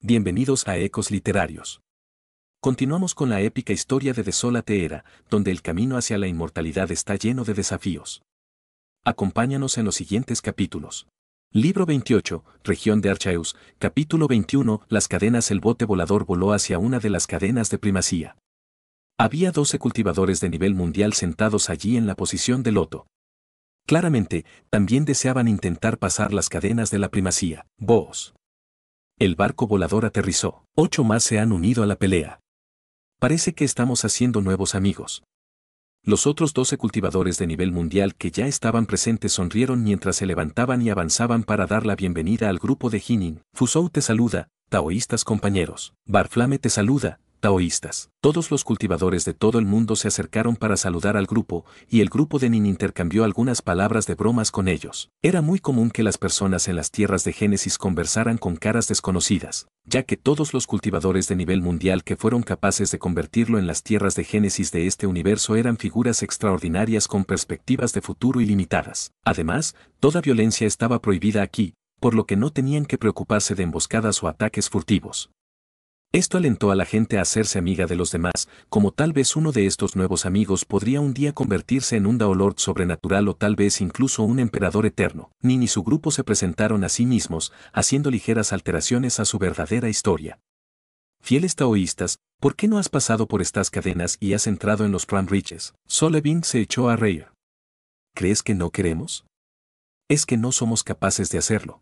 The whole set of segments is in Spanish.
Bienvenidos a Ecos Literarios. Continuamos con la épica historia de Desolate Era, donde el camino hacia la inmortalidad está lleno de desafíos. Acompáñanos en los siguientes capítulos. Libro 28, Región de Archaeus, capítulo 21, Las cadenas. El bote volador voló hacia una de las cadenas de primacía. Había 12 cultivadores de nivel mundial sentados allí en la posición de loto. Claramente, también deseaban intentar pasar las cadenas de la primacía. Vos. El barco volador aterrizó. 8 más se han unido a la pelea. Parece que estamos haciendo nuevos amigos. Los otros 12 cultivadores de nivel mundial que ya estaban presentes sonrieron mientras se levantaban y avanzaban para dar la bienvenida al grupo de Jinin. Fusou te saluda, taoístas compañeros. Barflame te saluda, taoístas. Todos los cultivadores de todo el mundo se acercaron para saludar al grupo, y el grupo de Nin intercambió algunas palabras de bromas con ellos. Era muy común que las personas en las tierras de Génesis conversaran con caras desconocidas, ya que todos los cultivadores de nivel mundial que fueron capaces de convertirlo en las tierras de Génesis de este universo eran figuras extraordinarias con perspectivas de futuro ilimitadas. Además, toda violencia estaba prohibida aquí, por lo que no tenían que preocuparse de emboscadas o ataques furtivos. Esto alentó a la gente a hacerse amiga de los demás, como tal vez uno de estos nuevos amigos podría un día convertirse en un Daolord sobrenatural o tal vez incluso un emperador eterno. Nin y su grupo se presentaron a sí mismos, haciendo ligeras alteraciones a su verdadera historia. Fieles taoístas, ¿por qué no has pasado por estas cadenas y has entrado en los Pram Riches? Solevin se echó a reír. ¿Crees que no queremos? Es que no somos capaces de hacerlo.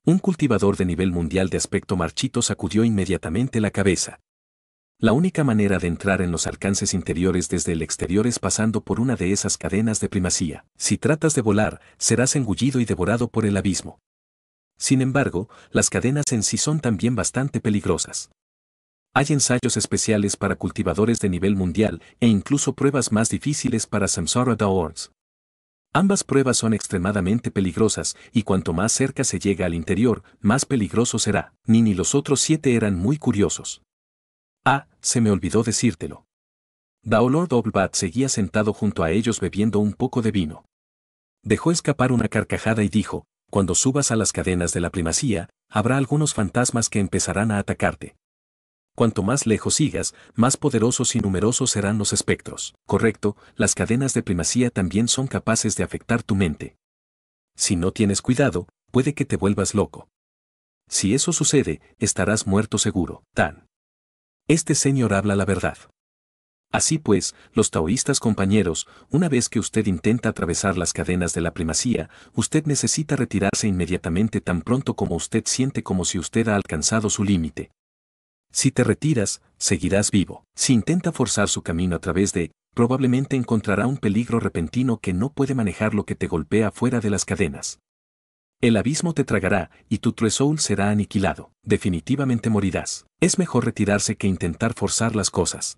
Un cultivador de nivel mundial de aspecto marchito sacudió inmediatamente la cabeza. La única manera de entrar en los alcances interiores desde el exterior es pasando por una de esas cadenas de primacía. Si tratas de volar, serás engullido y devorado por el abismo. Sin embargo, las cadenas en sí son también bastante peligrosas. Hay ensayos especiales para cultivadores de nivel mundial e incluso pruebas más difíciles para Samsara Daolords. Ambas pruebas son extremadamente peligrosas, y cuanto más cerca se llega al interior, más peligroso será. Nin y los otros 7 eran muy curiosos. Ah, se me olvidó decírtelo. Daolord Oblbat seguía sentado junto a ellos bebiendo un poco de vino. Dejó escapar una carcajada y dijo, cuando subas a las cadenas de la primacía, habrá algunos fantasmas que empezarán a atacarte. Cuanto más lejos sigas, más poderosos y numerosos serán los espectros. Correcto, las cadenas de primacía también son capaces de afectar tu mente. Si no tienes cuidado, puede que te vuelvas loco. Si eso sucede, estarás muerto seguro. Tan. Este señor habla la verdad. Así pues, los taoístas compañeros, una vez que usted intenta atravesar las cadenas de la primacía, usted necesita retirarse inmediatamente tan pronto como usted siente como si usted ha alcanzado su límite. Si te retiras, seguirás vivo. Si intenta forzar su camino a través de, probablemente encontrará un peligro repentino que no puede manejar lo que te golpea fuera de las cadenas. El abismo te tragará, y tu True Soul será aniquilado. Definitivamente morirás. Es mejor retirarse que intentar forzar las cosas.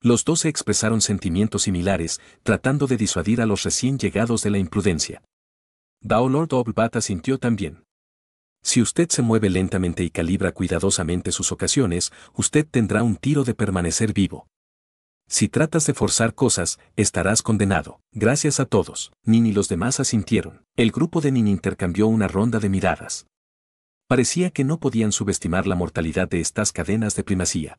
Los 12 expresaron sentimientos similares, tratando de disuadir a los recién llegados de la imprudencia. Daolord Oblbat asintió también. Si usted se mueve lentamente y calibra cuidadosamente sus ocasiones, usted tendrá un tiro de permanecer vivo. Si tratas de forzar cosas, estarás condenado. Gracias a todos. Nin y los demás asintieron. El grupo de Nin intercambió una ronda de miradas. Parecía que no podían subestimar la mortalidad de estas cadenas de primacía.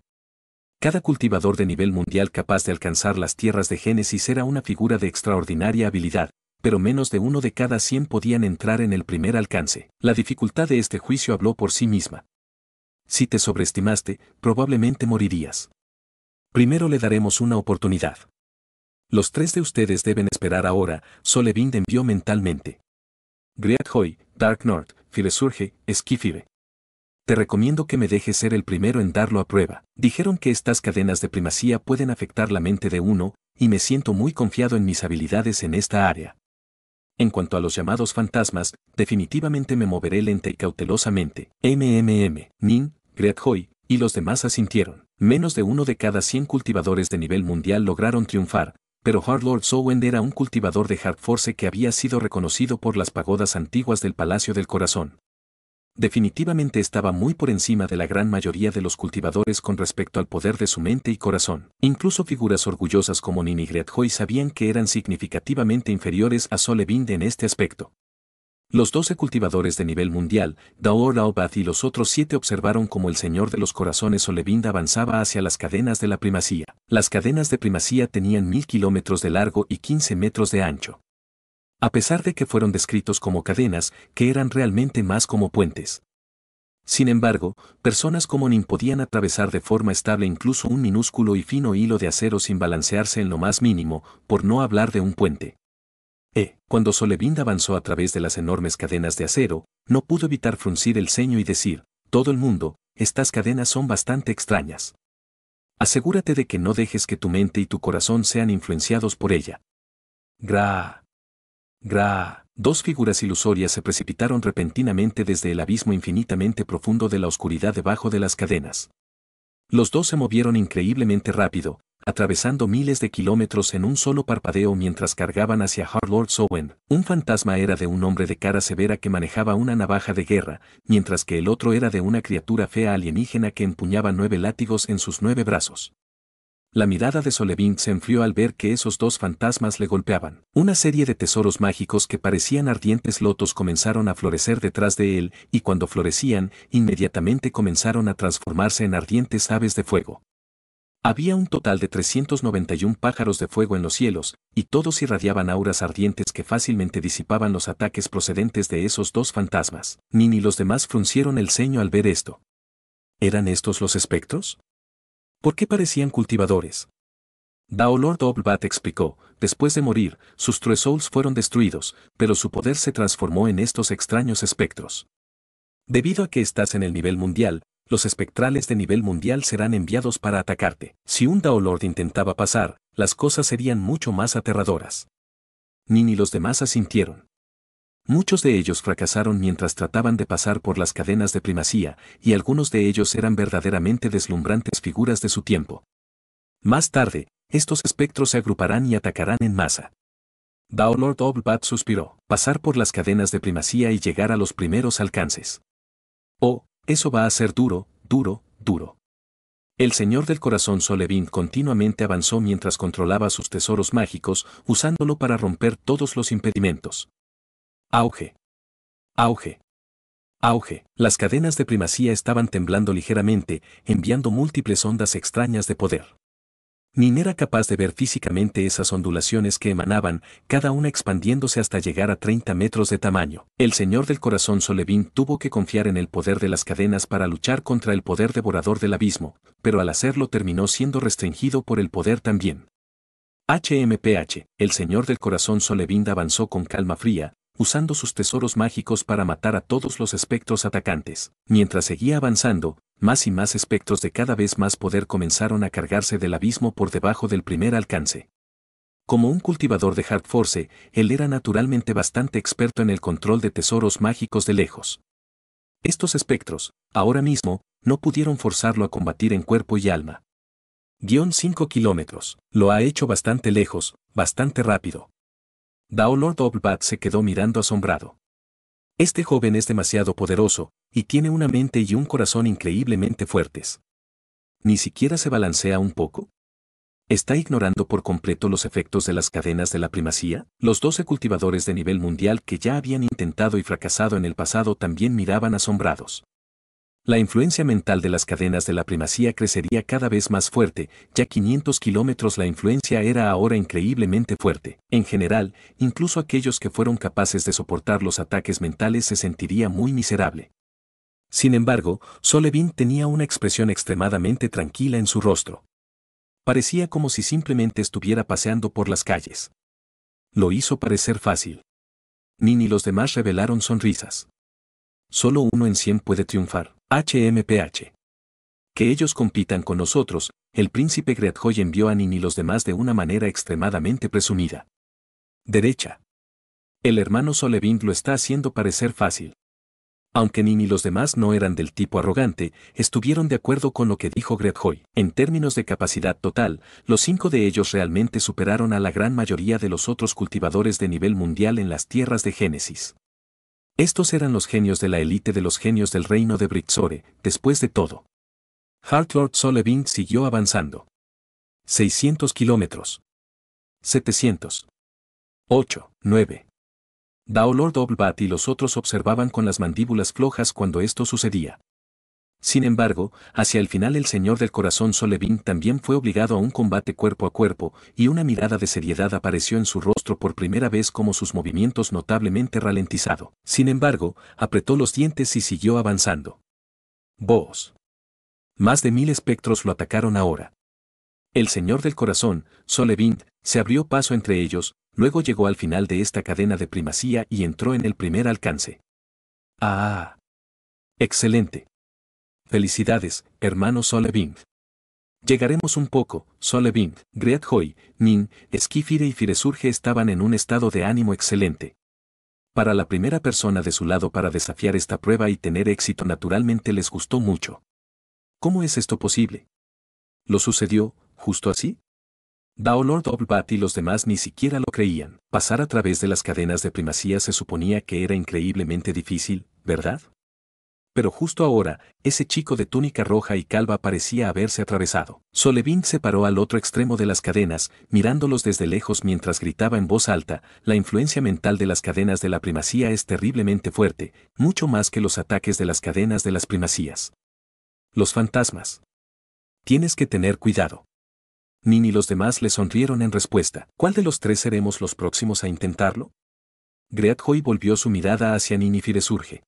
Cada cultivador de nivel mundial capaz de alcanzar las tierras de Génesis era una figura de extraordinaria habilidad, pero menos de 1 de cada 100 podían entrar en el primer alcance. La dificultad de este juicio habló por sí misma. Si te sobreestimaste, probablemente morirías. Primero le daremos una oportunidad. Los 3 de ustedes deben esperar ahora, Solevin envió mentalmente. Griat-Hoy, Dark North, Firesurge, Esquifire. Te recomiendo que me dejes ser el primero en darlo a prueba. Dijeron que estas cadenas de primacía pueden afectar la mente de uno, y me siento muy confiado en mis habilidades en esta área. En cuanto a los llamados fantasmas, definitivamente me moveré lenta y cautelosamente. Nin, Griat-Hoy, y los demás asintieron. Menos de 1 de cada 100 cultivadores de nivel mundial lograron triunfar, pero Hardlord Sowen era un cultivador de Hardforce que había sido reconocido por las pagodas antiguas del Palacio del Corazón. Definitivamente estaba muy por encima de la gran mayoría de los cultivadores con respecto al poder de su mente y corazón. Incluso figuras orgullosas como Nin y Griat-Hoy sabían que eran significativamente inferiores a Solevin en este aspecto. Los 12 cultivadores de nivel mundial, Daor Laobath y los otros 7 observaron cómo el señor de los corazones Solevind avanzaba hacia las cadenas de la primacía. Las cadenas de primacía tenían 1000 kilómetros de largo y 15 metros de ancho. A pesar de que fueron descritos como cadenas, que eran realmente más como puentes. Sin embargo, personas como Nin podían atravesar de forma estable incluso un minúsculo y fino hilo de acero sin balancearse en lo más mínimo, por no hablar de un puente. Cuando Solevind avanzó a través de las enormes cadenas de acero, no pudo evitar fruncir el ceño y decir, todo el mundo, estas cadenas son bastante extrañas. Asegúrate de que no dejes que tu mente y tu corazón sean influenciados por ella. Gra. Dos figuras ilusorias se precipitaron repentinamente desde el abismo infinitamente profundo de la oscuridad debajo de las cadenas. Los dos se movieron increíblemente rápido, atravesando miles de kilómetros en un solo parpadeo mientras cargaban hacia Hard-Lord Sowen. Un fantasma era de un hombre de cara severa que manejaba una navaja de guerra, mientras que el otro era de una criatura fea alienígena que empuñaba 9 látigos en sus 9 brazos. La mirada de Solevind se enfrió al ver que esos dos fantasmas le golpeaban. Una serie de tesoros mágicos que parecían ardientes lotos comenzaron a florecer detrás de él, y cuando florecían, inmediatamente comenzaron a transformarse en ardientes aves de fuego. Había un total de 391 pájaros de fuego en los cielos, y todos irradiaban auras ardientes que fácilmente disipaban los ataques procedentes de esos dos fantasmas. Nin y los demás fruncieron el ceño al ver esto. ¿Eran estos los espectros? ¿Por qué parecían cultivadores? Daolord Oblbat explicó, después de morir, sus True Souls fueron destruidos, pero su poder se transformó en estos extraños espectros. Debido a que estás en el nivel mundial, los espectrales de nivel mundial serán enviados para atacarte. Si un Daolord intentaba pasar, las cosas serían mucho más aterradoras. Nin y los demás asintieron. Muchos de ellos fracasaron mientras trataban de pasar por las cadenas de primacía, y algunos de ellos eran verdaderamente deslumbrantes figuras de su tiempo. Más tarde, estos espectros se agruparán y atacarán en masa. Daolord Oblbat suspiró, pasar por las cadenas de primacía y llegar a los primeros alcances. Oh, eso va a ser duro, duro, duro. El señor del corazón Solevind continuamente avanzó mientras controlaba sus tesoros mágicos, usándolo para romper todos los impedimentos. Auge. Auge. Auge. Las cadenas de primacía estaban temblando ligeramente, enviando múltiples ondas extrañas de poder. Nin era capaz de ver físicamente esas ondulaciones que emanaban, cada una expandiéndose hasta llegar a 30 metros de tamaño. El señor del corazón Solevind tuvo que confiar en el poder de las cadenas para luchar contra el poder devorador del abismo, pero al hacerlo terminó siendo restringido por el poder también. HMPH, el señor del corazón Solevind avanzó con calma fría, usando sus tesoros mágicos para matar a todos los espectros atacantes. Mientras seguía avanzando, más y más espectros de cada vez más poder comenzaron a cargarse del abismo por debajo del primer alcance. Como un cultivador de Hard Force, él era naturalmente bastante experto en el control de tesoros mágicos de lejos. Estos espectros, ahora mismo, no pudieron forzarlo a combatir en cuerpo y alma. 5 kilómetros. Lo ha hecho bastante lejos, bastante rápido. Daolord Oblbat se quedó mirando asombrado. Este joven es demasiado poderoso, y tiene una mente y un corazón increíblemente fuertes. ¿Ni siquiera se balancea un poco? ¿Está ignorando por completo los efectos de las cadenas de la primacía? Los 12 cultivadores de nivel mundial que ya habían intentado y fracasado en el pasado también miraban asombrados. La influencia mental de las cadenas de la primacía crecería cada vez más fuerte, ya 500 kilómetros la influencia era ahora increíblemente fuerte. En general, incluso aquellos que fueron capaces de soportar los ataques mentales se sentiría muy miserable. Sin embargo, Solevind tenía una expresión extremadamente tranquila en su rostro. Parecía como si simplemente estuviera paseando por las calles. Lo hizo parecer fácil. Nin y los demás revelaron sonrisas. Solo 1 en 100 puede triunfar. HMPH. Que ellos compitan con nosotros, el príncipe Greatjoy envió a Nin y los demás de una manera extremadamente presumida. Derecha. El hermano Solevind lo está haciendo parecer fácil. Aunque Nin y los demás no eran del tipo arrogante, estuvieron de acuerdo con lo que dijo Greatjoy. En términos de capacidad total, los 5 de ellos realmente superaron a la gran mayoría de los otros cultivadores de nivel mundial en las tierras de Génesis. Estos eran los genios de la élite de los genios del reino de Brixore, después de todo. Hard-Lord Solevind siguió avanzando. 600 kilómetros. 700. 8, 9. Daolor Doublebat y los otros observaban con las mandíbulas flojas cuando esto sucedía. Sin embargo, hacia el final el señor del corazón Solevin también fue obligado a un combate cuerpo a cuerpo, y una mirada de seriedad apareció en su rostro por primera vez como sus movimientos notablemente ralentizado. Sin embargo, apretó los dientes y siguió avanzando. Vos. Más de 1000 espectros lo atacaron ahora. El señor del corazón, Solevin, se abrió paso entre ellos, luego llegó al final de esta cadena de primacía y entró en el primer alcance. ¡Ah! ¡Excelente! Felicidades, hermano Solevin. Llegaremos un poco, Solevin, Greathoy, Nin, Esquifire y Firesurge estaban en un estado de ánimo excelente. Para la primera persona de su lado para desafiar esta prueba y tener éxito naturalmente les gustó mucho. ¿Cómo es esto posible? ¿Lo sucedió, justo así? Daolor Doublebat y los demás ni siquiera lo creían. Pasar a través de las cadenas de primacía se suponía que era increíblemente difícil, ¿verdad? Pero justo ahora, ese chico de túnica roja y calva parecía haberse atravesado. Solevin se paró al otro extremo de las cadenas, mirándolos desde lejos mientras gritaba en voz alta, la influencia mental de las cadenas de la primacía es terriblemente fuerte, mucho más que los ataques de las cadenas de las primacías. Los fantasmas. Tienes que tener cuidado. Nin y los demás le sonrieron en respuesta. ¿Cuál de los tres seremos los próximos a intentarlo? Greathoy volvió su mirada hacia Nin y Firesurge.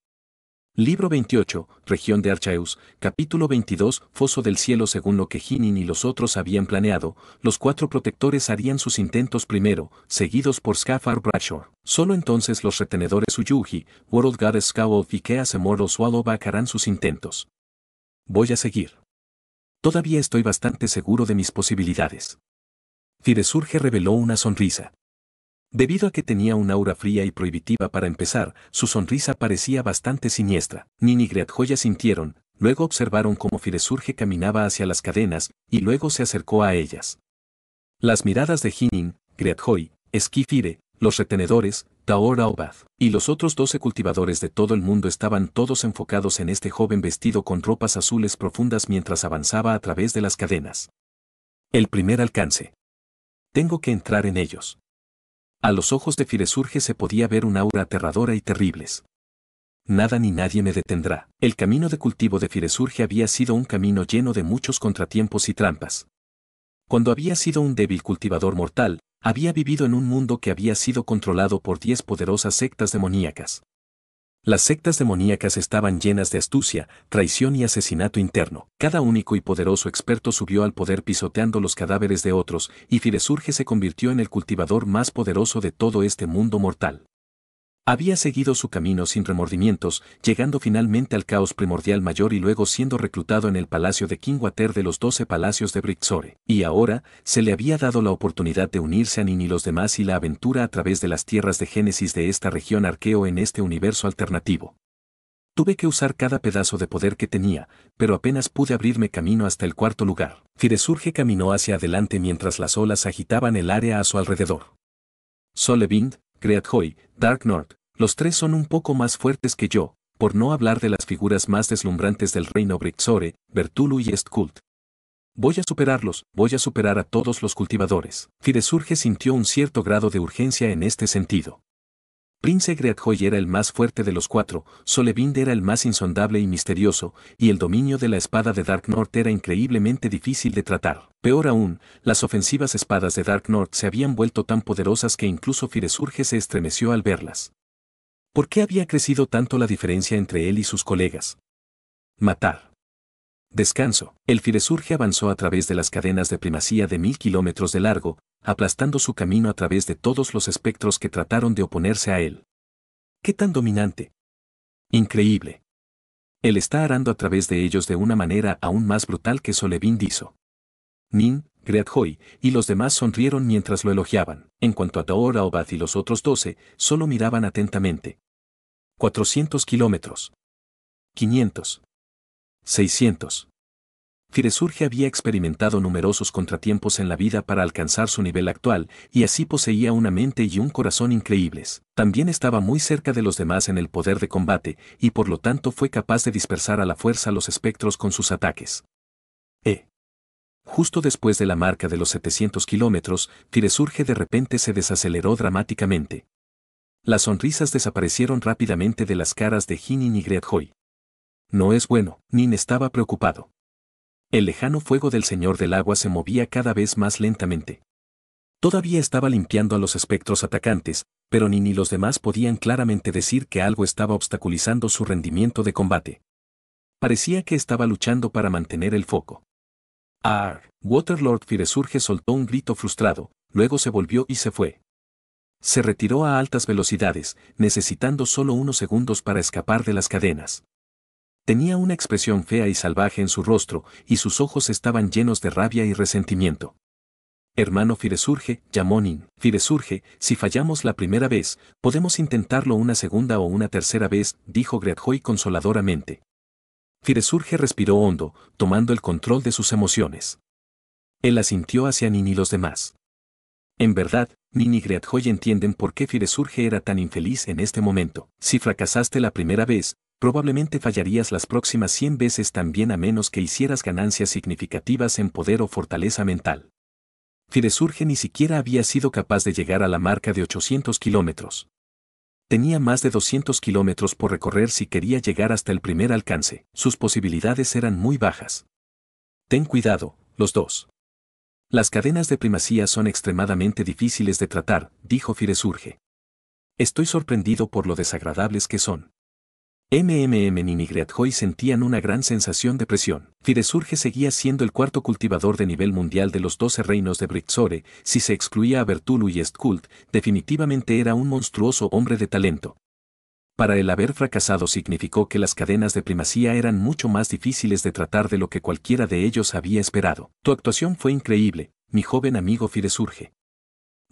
Libro 28, Región de Archaeus, capítulo 22, Foso del Cielo. Según lo que Hinin y los otros habían planeado, los 4 protectores harían sus intentos primero, seguidos por Scafar Brashor. Solo entonces los retenedores Uyuji, World Goddess Skawolf y Keas Immortal Swallowback harán sus intentos. Voy a seguir. Todavía estoy bastante seguro de mis posibilidades. Firesurge reveló una sonrisa. Debido a que tenía un aura fría y prohibitiva para empezar, su sonrisa parecía bastante siniestra. Nin y Greathoy sintieron, luego observaron cómo Firesurge caminaba hacia las cadenas, y luego se acercó a ellas. Las miradas de Hinin, Greathoy, Esquifire, los retenedores, Taor Aobad, y los otros 12 cultivadores de todo el mundo estaban todos enfocados en este joven vestido con ropas azules profundas mientras avanzaba a través de las cadenas. El primer alcance. Tengo que entrar en ellos. A los ojos de Firesurge se podía ver un aura aterradora y terribles. Nada ni nadie me detendrá. El camino de cultivo de Firesurge había sido un camino lleno de muchos contratiempos y trampas. Cuando había sido un débil cultivador mortal, había vivido en un mundo que había sido controlado por 10 poderosas sectas demoníacas. Las sectas demoníacas estaban llenas de astucia, traición y asesinato interno. Cada único y poderoso experto subió al poder pisoteando los cadáveres de otros, y Firesurge se convirtió en el cultivador más poderoso de todo este mundo mortal. Había seguido su camino sin remordimientos, llegando finalmente al caos primordial mayor y luego siendo reclutado en el palacio de King Water de los 12 palacios de Brixore. Y ahora, se le había dado la oportunidad de unirse a Nin y los demás y la aventura a través de las tierras de Génesis de esta región arqueo en este universo alternativo. Tuve que usar cada pedazo de poder que tenía, pero apenas pude abrirme camino hasta el 4.º lugar. Firesurge caminó hacia adelante mientras las olas agitaban el área a su alrededor. Solevin, Greathoy, Dark North, los 3 son un poco más fuertes que yo, por no hablar de las figuras más deslumbrantes del reino Brixore, Bertulu y Estkult. Voy a superarlos, voy a superar a todos los cultivadores. Firesurge sintió un cierto grado de urgencia en este sentido. Prince Greathoy era el más fuerte de los 4, Solevin era el más insondable y misterioso, y el dominio de la espada de Dark North era increíblemente difícil de tratar. Peor aún, las ofensivas espadas de Dark North se habían vuelto tan poderosas que incluso Firesurge se estremeció al verlas. ¿Por qué había crecido tanto la diferencia entre él y sus colegas? Matar. Descanso. El Firesurge avanzó a través de las cadenas de primacía de 1000 kilómetros de largo, aplastando su camino a través de todos los espectros que trataron de oponerse a él. ¿Qué tan dominante? Increíble. Él está arando a través de ellos de una manera aún más brutal que Solevin hizo. Nin, Greathoy y los demás sonrieron mientras lo elogiaban. En cuanto a Taor Aobad y los otros 12, solo miraban atentamente. 400 kilómetros. 500. 600. Firesurge había experimentado numerosos contratiempos en la vida para alcanzar su nivel actual, y así poseía una mente y un corazón increíbles. También estaba muy cerca de los demás en el poder de combate, y por lo tanto fue capaz de dispersar a la fuerza los espectros con sus ataques. Justo después de la marca de los 700 kilómetros, Firesurge de repente se desaceleró dramáticamente. Las sonrisas desaparecieron rápidamente de las caras de Jinin y Greatjoy. No es bueno, Nin estaba preocupado. El lejano fuego del Señor del Agua se movía cada vez más lentamente. Todavía estaba limpiando a los espectros atacantes, pero Nin y los demás podían claramente decir que algo estaba obstaculizando su rendimiento de combate. Parecía que estaba luchando para mantener el foco. Waterlord Firesurge soltó un grito frustrado, luego se volvió y se fue. Se retiró a altas velocidades, necesitando solo unos segundos para escapar de las cadenas. Tenía una expresión fea y salvaje en su rostro, y sus ojos estaban llenos de rabia y resentimiento. Hermano Firesurge, llamó Nin. Firesurge, si fallamos la primera vez, podemos intentarlo una segunda o una tercera vez, dijo Greatjoy consoladoramente. Firesurge respiró hondo, tomando el control de sus emociones. Él asintió hacia Nin y los demás. En verdad, Nin y Greatjoy entienden por qué Firesurge era tan infeliz en este momento. Si fracasaste la primera vez, probablemente fallarías las próximas 100 veces también a menos que hicieras ganancias significativas en poder o fortaleza mental. Firesurge ni siquiera había sido capaz de llegar a la marca de 800 kilómetros. Tenía más de 200 kilómetros por recorrer si quería llegar hasta el primer alcance. Sus posibilidades eran muy bajas. Ten cuidado, los dos. Las cadenas de primacía son extremadamente difíciles de tratar, dijo Firesurge. Estoy sorprendido por lo desagradables que son. Nin y Greatjoy sentían una gran sensación de presión. Firesurge seguía siendo el cuarto cultivador de nivel mundial de los 12 reinos de Brixore, si se excluía a Bertulu y Estkult, definitivamente era un monstruoso hombre de talento. Para él haber fracasado significó que las cadenas de primacía eran mucho más difíciles de tratar de lo que cualquiera de ellos había esperado. Tu actuación fue increíble, mi joven amigo Firesurge.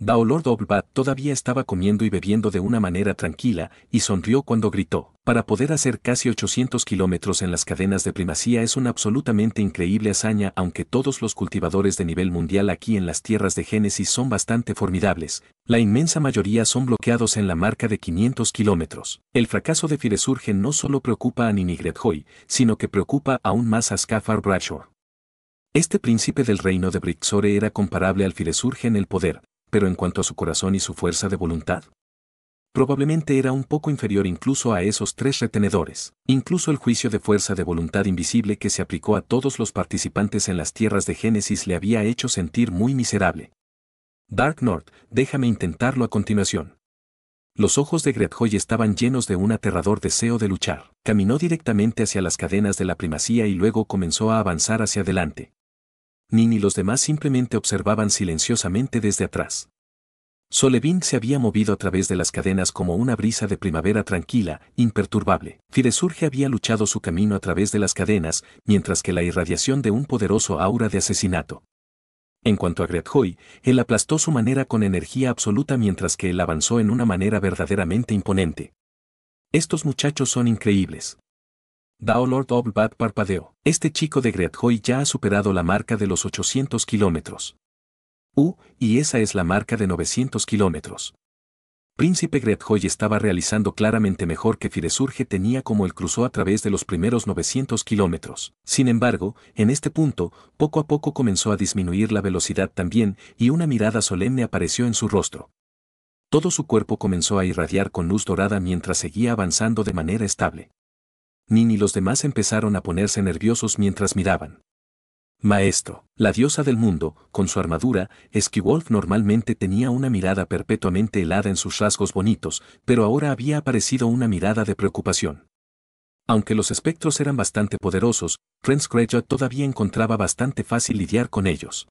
Daolord Oblbat todavía estaba comiendo y bebiendo de una manera tranquila, y sonrió cuando gritó. Para poder hacer casi 800 kilómetros en las cadenas de primacía es una absolutamente increíble hazaña, aunque todos los cultivadores de nivel mundial aquí en las tierras de Génesis son bastante formidables. La inmensa mayoría son bloqueados en la marca de 500 kilómetros. El fracaso de Firesurge no solo preocupa a Nin y Greatjoy, sino que preocupa aún más a Skafar Bradshaw. Este príncipe del reino de Brixore era comparable al Firesurge en el poder, pero en cuanto a su corazón y su fuerza de voluntad, probablemente era un poco inferior incluso a esos 3 retenedores. Incluso el juicio de fuerza de voluntad invisible que se aplicó a todos los participantes en las tierras de Génesis le había hecho sentir muy miserable. Dark North, déjame intentarlo a continuación. Los ojos de Greatjoy estaban llenos de un aterrador deseo de luchar. Caminó directamente hacia las cadenas de la primacía y luego comenzó a avanzar hacia adelante. Nin y los demás simplemente observaban silenciosamente desde atrás. Solevin se había movido a través de las cadenas como una brisa de primavera tranquila, imperturbable. Firesurge había luchado su camino a través de las cadenas, mientras que la irradiación de un poderoso aura de asesinato. En cuanto a Greatjoy, él aplastó su manera con energía absoluta mientras que él avanzó en una manera verdaderamente imponente. Estos muchachos son increíbles. Daolord Oblbat parpadeó. Este chico de Greatjoy ya ha superado la marca de los 800 kilómetros. Y esa es la marca de 900 kilómetros. Príncipe Greatjoy estaba realizando claramente mejor que Firesurge tenía como él cruzó a través de los primeros 900 kilómetros. Sin embargo, en este punto, poco a poco comenzó a disminuir la velocidad también, y una mirada solemne apareció en su rostro. Todo su cuerpo comenzó a irradiar con luz dorada mientras seguía avanzando de manera estable. Nin y los demás empezaron a ponerse nerviosos mientras miraban. Maestro, la diosa del mundo, con su armadura, Skywolf normalmente tenía una mirada perpetuamente helada en sus rasgos bonitos, pero ahora había aparecido una mirada de preocupación. Aunque los espectros eran bastante poderosos, Renskreja todavía encontraba bastante fácil lidiar con ellos.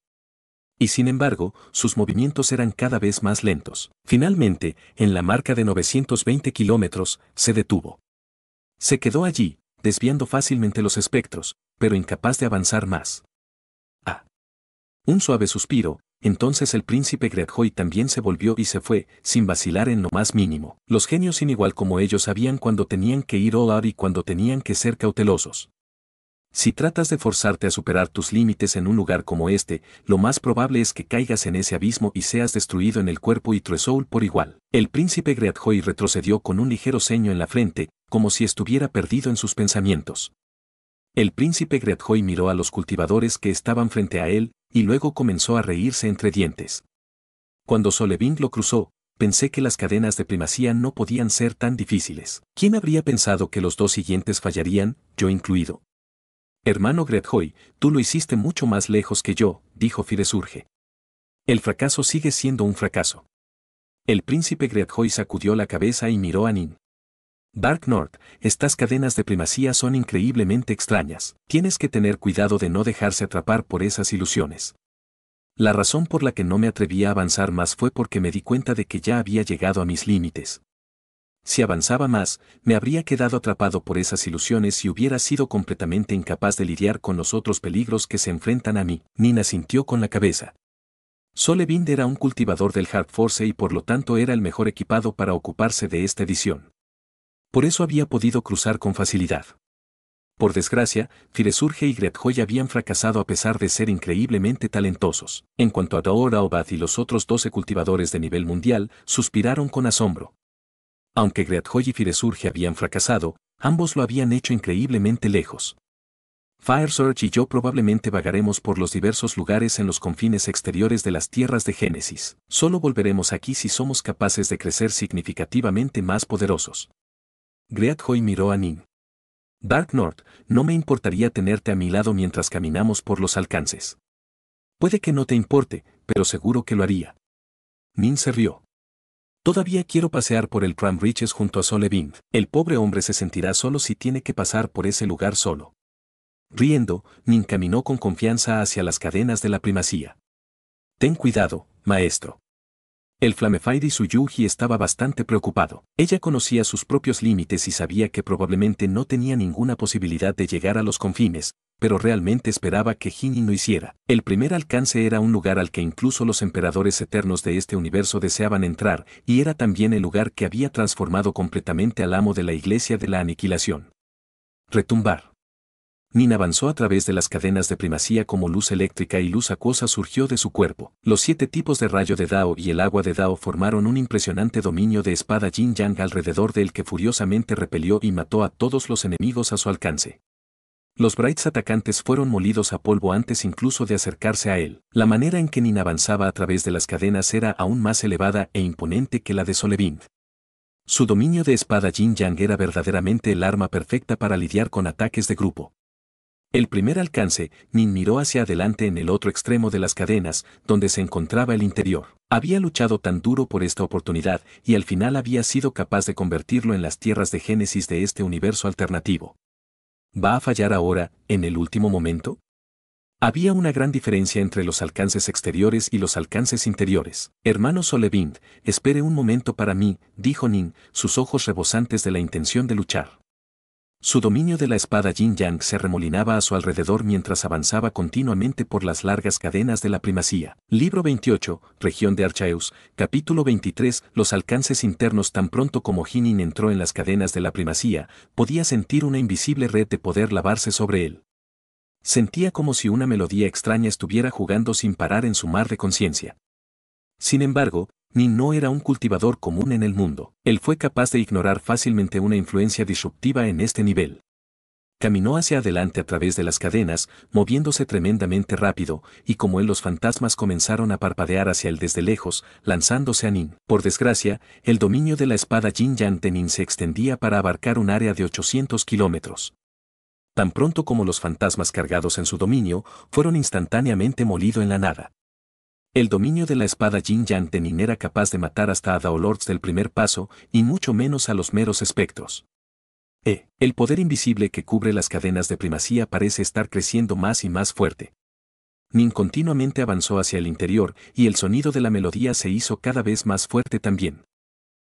Y sin embargo, sus movimientos eran cada vez más lentos. Finalmente, en la marca de 920 kilómetros, se detuvo. Se quedó allí, desviando fácilmente los espectros, pero incapaz de avanzar más. Un suave suspiro, entonces el príncipe Greatjoy también se volvió y se fue, sin vacilar en lo más mínimo. Los genios sin igual como ellos sabían cuando tenían que ir all out y cuando tenían que ser cautelosos. Si tratas de forzarte a superar tus límites en un lugar como este, lo más probable es que caigas en ese abismo y seas destruido en el cuerpo y Tresoul por igual. El príncipe Greatjoy retrocedió con un ligero ceño en la frente, como si estuviera perdido en sus pensamientos. El príncipe Greatjoy miró a los cultivadores que estaban frente a él, y luego comenzó a reírse entre dientes. Cuando Solevin lo cruzó, pensé que las cadenas de primacía no podían ser tan difíciles. ¿Quién habría pensado que los dos siguientes fallarían, yo incluido? Hermano Greyjoy, tú lo hiciste mucho más lejos que yo, dijo Firesurge. El fracaso sigue siendo un fracaso. El príncipe Greyjoy sacudió la cabeza y miró a Nin. Dark North, estas cadenas de primacía son increíblemente extrañas. Tienes que tener cuidado de no dejarse atrapar por esas ilusiones. La razón por la que no me atreví a avanzar más fue porque me di cuenta de que ya había llegado a mis límites. Si avanzaba más, me habría quedado atrapado por esas ilusiones y hubiera sido completamente incapaz de lidiar con los otros peligros que se enfrentan a mí. Nin asintió con la cabeza. Solevind era un cultivador del Hard Force y por lo tanto era el mejor equipado para ocuparse de esta edición. Por eso había podido cruzar con facilidad. Por desgracia, Firesurge y Greyjoy habían fracasado a pesar de ser increíblemente talentosos. En cuanto a Daor Aobad y los otros 12 cultivadores de nivel mundial, suspiraron con asombro. Aunque Greyjoy y Firesurge habían fracasado, ambos lo habían hecho increíblemente lejos. Firesurge y yo probablemente vagaremos por los diversos lugares en los confines exteriores de las tierras de Génesis. Solo volveremos aquí si somos capaces de crecer significativamente más poderosos. Greyjoy miró a Nin. Dark North, no me importaría tenerte a mi lado mientras caminamos por los alcances. Puede que no te importe, pero seguro que lo haría. Nin se rió. Todavía quiero pasear por el Pram Reaches junto a Solevind. El pobre hombre se sentirá solo si tiene que pasar por ese lugar solo. Riendo, Nin caminó con confianza hacia las cadenas de la primacía. Ten cuidado, maestro. El Flamefire Suyuji estaba bastante preocupado. Ella conocía sus propios límites y sabía que probablemente no tenía ninguna posibilidad de llegar a los confines, pero realmente esperaba que Jinin lo hiciera. El primer alcance era un lugar al que incluso los emperadores eternos de este universo deseaban entrar, y era también el lugar que había transformado completamente al amo de la Iglesia de la Aniquilación. Retumbar. Nin avanzó a través de las cadenas de primacía como luz eléctrica y luz acuosa surgió de su cuerpo. Los 7 tipos de rayo de Dao y el agua de Dao formaron un impresionante dominio de espada Yin Yang alrededor del que furiosamente repelió y mató a todos los enemigos a su alcance. Los Brights atacantes fueron molidos a polvo antes incluso de acercarse a él. La manera en que Nin avanzaba a través de las cadenas era aún más elevada e imponente que la de Solevind. Su dominio de espada Yin Yang era verdaderamente el arma perfecta para lidiar con ataques de grupo. El primer alcance, Nin miró hacia adelante en el otro extremo de las cadenas, donde se encontraba el interior. Había luchado tan duro por esta oportunidad y al final había sido capaz de convertirlo en las tierras de Génesis de este universo alternativo. ¿Va a fallar ahora, en el último momento? Había una gran diferencia entre los alcances exteriores y los alcances interiores. Hermano Solevind, espere un momento para mí, dijo Nin, sus ojos rebosantes de la intención de luchar. Su dominio de la espada Yin Yang se remolinaba a su alrededor mientras avanzaba continuamente por las largas cadenas de la primacía. Libro 28, Región de Archaeus, capítulo 23. Los alcances internos. Tan pronto como Jinin entró en las cadenas de la primacía, podía sentir una invisible red de poder lavarse sobre él. Sentía como si una melodía extraña estuviera jugando sin parar en su mar de conciencia. Sin embargo, Nin no era un cultivador común en el mundo. Él fue capaz de ignorar fácilmente una influencia disruptiva en este nivel. Caminó hacia adelante a través de las cadenas, moviéndose tremendamente rápido, y como él los fantasmas comenzaron a parpadear hacia él desde lejos, lanzándose a Nin. Por desgracia, el dominio de la espada Yin Yang de Nin se extendía para abarcar un área de 800 kilómetros. Tan pronto como los fantasmas cargados en su dominio, fueron instantáneamente molido en la nada. El dominio de la espada Yin Yang de Nin era capaz de matar hasta a Daolords del primer paso, y mucho menos a los meros espectros. El poder invisible que cubre las cadenas de primacía parece estar creciendo más y más fuerte. Nin continuamente avanzó hacia el interior, y el sonido de la melodía se hizo cada vez más fuerte también.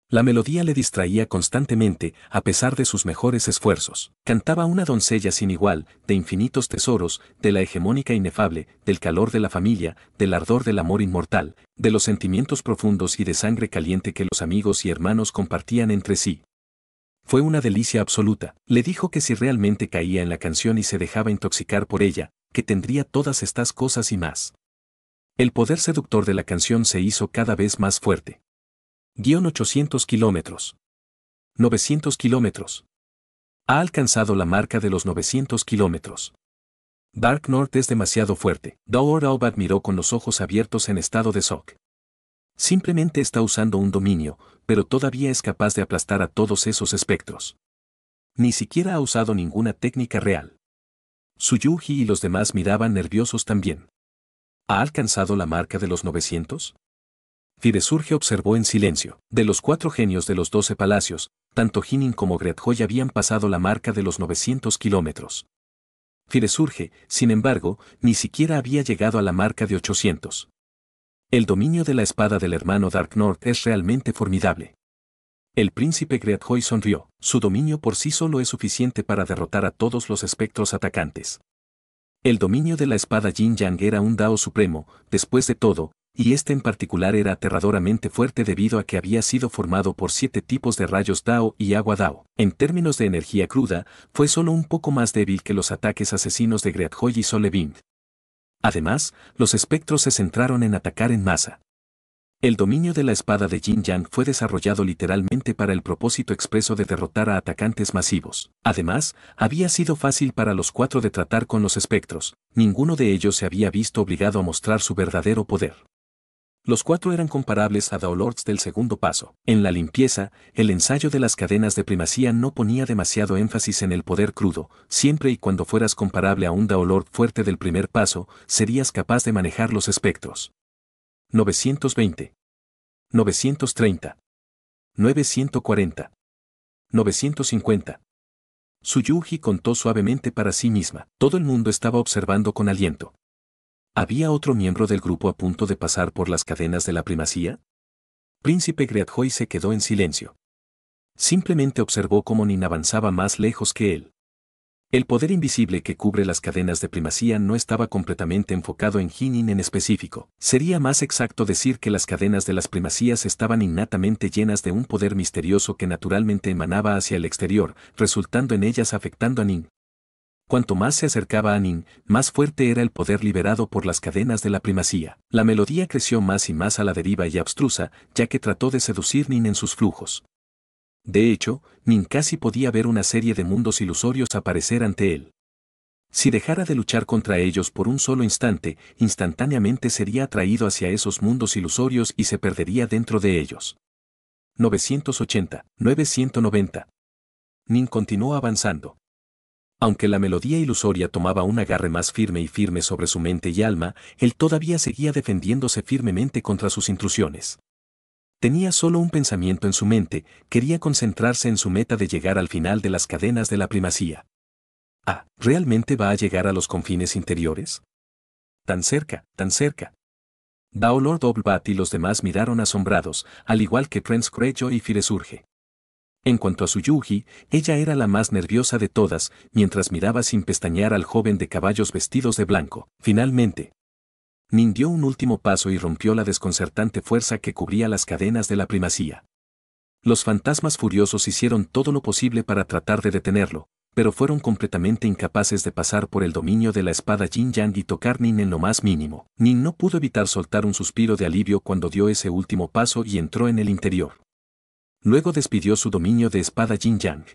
La melodía le distraía constantemente, a pesar de sus mejores esfuerzos. Cantaba una doncella sin igual, de infinitos tesoros, de la hegemónica inefable, del calor de la familia, del ardor del amor inmortal, de los sentimientos profundos y de sangre caliente que los amigos y hermanos compartían entre sí. Fue una delicia absoluta. Le dijo que si realmente caía en la canción y se dejaba intoxicar por ella, que tendría todas estas cosas y más. El poder seductor de la canción se hizo cada vez más fuerte. 800 kilómetros. 900 kilómetros. Ha alcanzado la marca de los 900 kilómetros. Dark North es demasiado fuerte. Daor Aobad miró con los ojos abiertos en estado de shock. Simplemente está usando un dominio, pero todavía es capaz de aplastar a todos esos espectros. Ni siquiera ha usado ninguna técnica real. Tsuyuji y los demás miraban nerviosos también. ¿Ha alcanzado la marca de los 900? Firesurge observó en silencio. De los 4 genios de los 12 palacios, tanto Hinin como Greatjoy habían pasado la marca de los 900 kilómetros. Firesurge, sin embargo, ni siquiera había llegado a la marca de 800. El dominio de la espada del hermano Dark North es realmente formidable. El príncipe Greatjoy sonrió. Su dominio por sí solo es suficiente para derrotar a todos los espectros atacantes. El dominio de la espada Yin Yang era un Dao supremo, después de todo, y este en particular era aterradoramente fuerte debido a que había sido formado por 7 tipos de rayos Dao y agua Dao. En términos de energía cruda, fue solo un poco más débil que los ataques asesinos de Greatjoy y Solevind. Además, los espectros se centraron en atacar en masa. El dominio de la espada de Yin Yang fue desarrollado literalmente para el propósito expreso de derrotar a atacantes masivos. Además, había sido fácil para los 4 de tratar con los espectros, ninguno de ellos se había visto obligado a mostrar su verdadero poder. Los 4 eran comparables a Daolords del segundo paso. En la limpieza, el ensayo de las cadenas de primacía no ponía demasiado énfasis en el poder crudo, siempre y cuando fueras comparable a un Daolord fuerte del primer paso, serías capaz de manejar los espectros. 920. 930. 940. 950. Tsuyuji contó suavemente para sí misma. Todo el mundo estaba observando con aliento. ¿Había otro miembro del grupo a punto de pasar por las cadenas de la primacía? Príncipe Greatjoy se quedó en silencio. Simplemente observó cómo Nin avanzaba más lejos que él. El poder invisible que cubre las cadenas de primacía no estaba completamente enfocado en Hinin en específico. Sería más exacto decir que las cadenas de las primacías estaban innatamente llenas de un poder misterioso que naturalmente emanaba hacia el exterior, resultando en ellas afectando a Nin. Cuanto más se acercaba a Nin, más fuerte era el poder liberado por las cadenas de la primacía. La melodía creció más y más a la deriva y abstrusa, ya que trató de seducir Nin en sus flujos. De hecho, Nin casi podía ver una serie de mundos ilusorios aparecer ante él. Si dejara de luchar contra ellos por un solo instante, instantáneamente sería atraído hacia esos mundos ilusorios y se perdería dentro de ellos. 980, 990. Nin continuó avanzando. Aunque la melodía ilusoria tomaba un agarre más firme y firme sobre su mente y alma, él todavía seguía defendiéndose firmemente contra sus intrusiones. Tenía solo un pensamiento en su mente, quería concentrarse en su meta de llegar al final de las cadenas de la primacía. ¿Realmente va a llegar a los confines interiores? Tan cerca, tan cerca. Daolord Oblbat y los demás miraron asombrados, al igual que Prince Greyjoy y Firesurge. En cuanto a Tsuyuji, ella era la más nerviosa de todas, mientras miraba sin pestañear al joven de caballos vestidos de blanco. Finalmente, Nin dio un último paso y rompió la desconcertante fuerza que cubría las cadenas de la primacía. Los fantasmas furiosos hicieron todo lo posible para tratar de detenerlo, pero fueron completamente incapaces de pasar por el dominio de la espada Yin Yang y tocar Nin en lo más mínimo. Nin no pudo evitar soltar un suspiro de alivio cuando dio ese último paso y entró en el interior. Luego despidió su dominio de espada Yin Yang.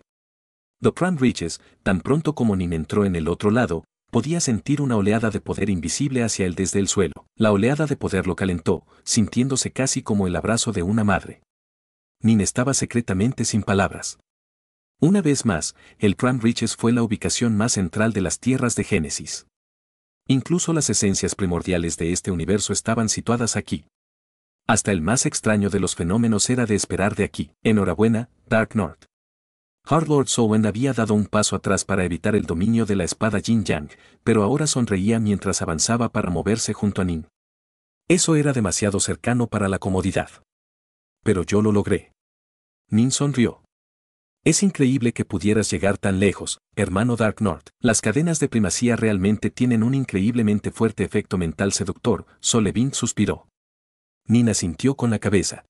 The Crown Reaches, tan pronto como Nin entró en el otro lado, podía sentir una oleada de poder invisible hacia él desde el suelo. La oleada de poder lo calentó, sintiéndose casi como el abrazo de una madre. Nin estaba secretamente sin palabras. Una vez más, el Crown Reaches fue la ubicación más central de las tierras de Génesis. Incluso las esencias primordiales de este universo estaban situadas aquí. Hasta el más extraño de los fenómenos era de esperar de aquí. Enhorabuena, Dark North. Hardlord Sowen había dado un paso atrás para evitar el dominio de la espada Yin Yang, pero ahora sonreía mientras avanzaba para moverse junto a Nin. Eso era demasiado cercano para la comodidad. Pero yo lo logré. Nin sonrió. Es increíble que pudieras llegar tan lejos, hermano Dark North. Las cadenas de primacía realmente tienen un increíblemente fuerte efecto mental seductor, Solevind suspiró. Nin asintió con la cabeza.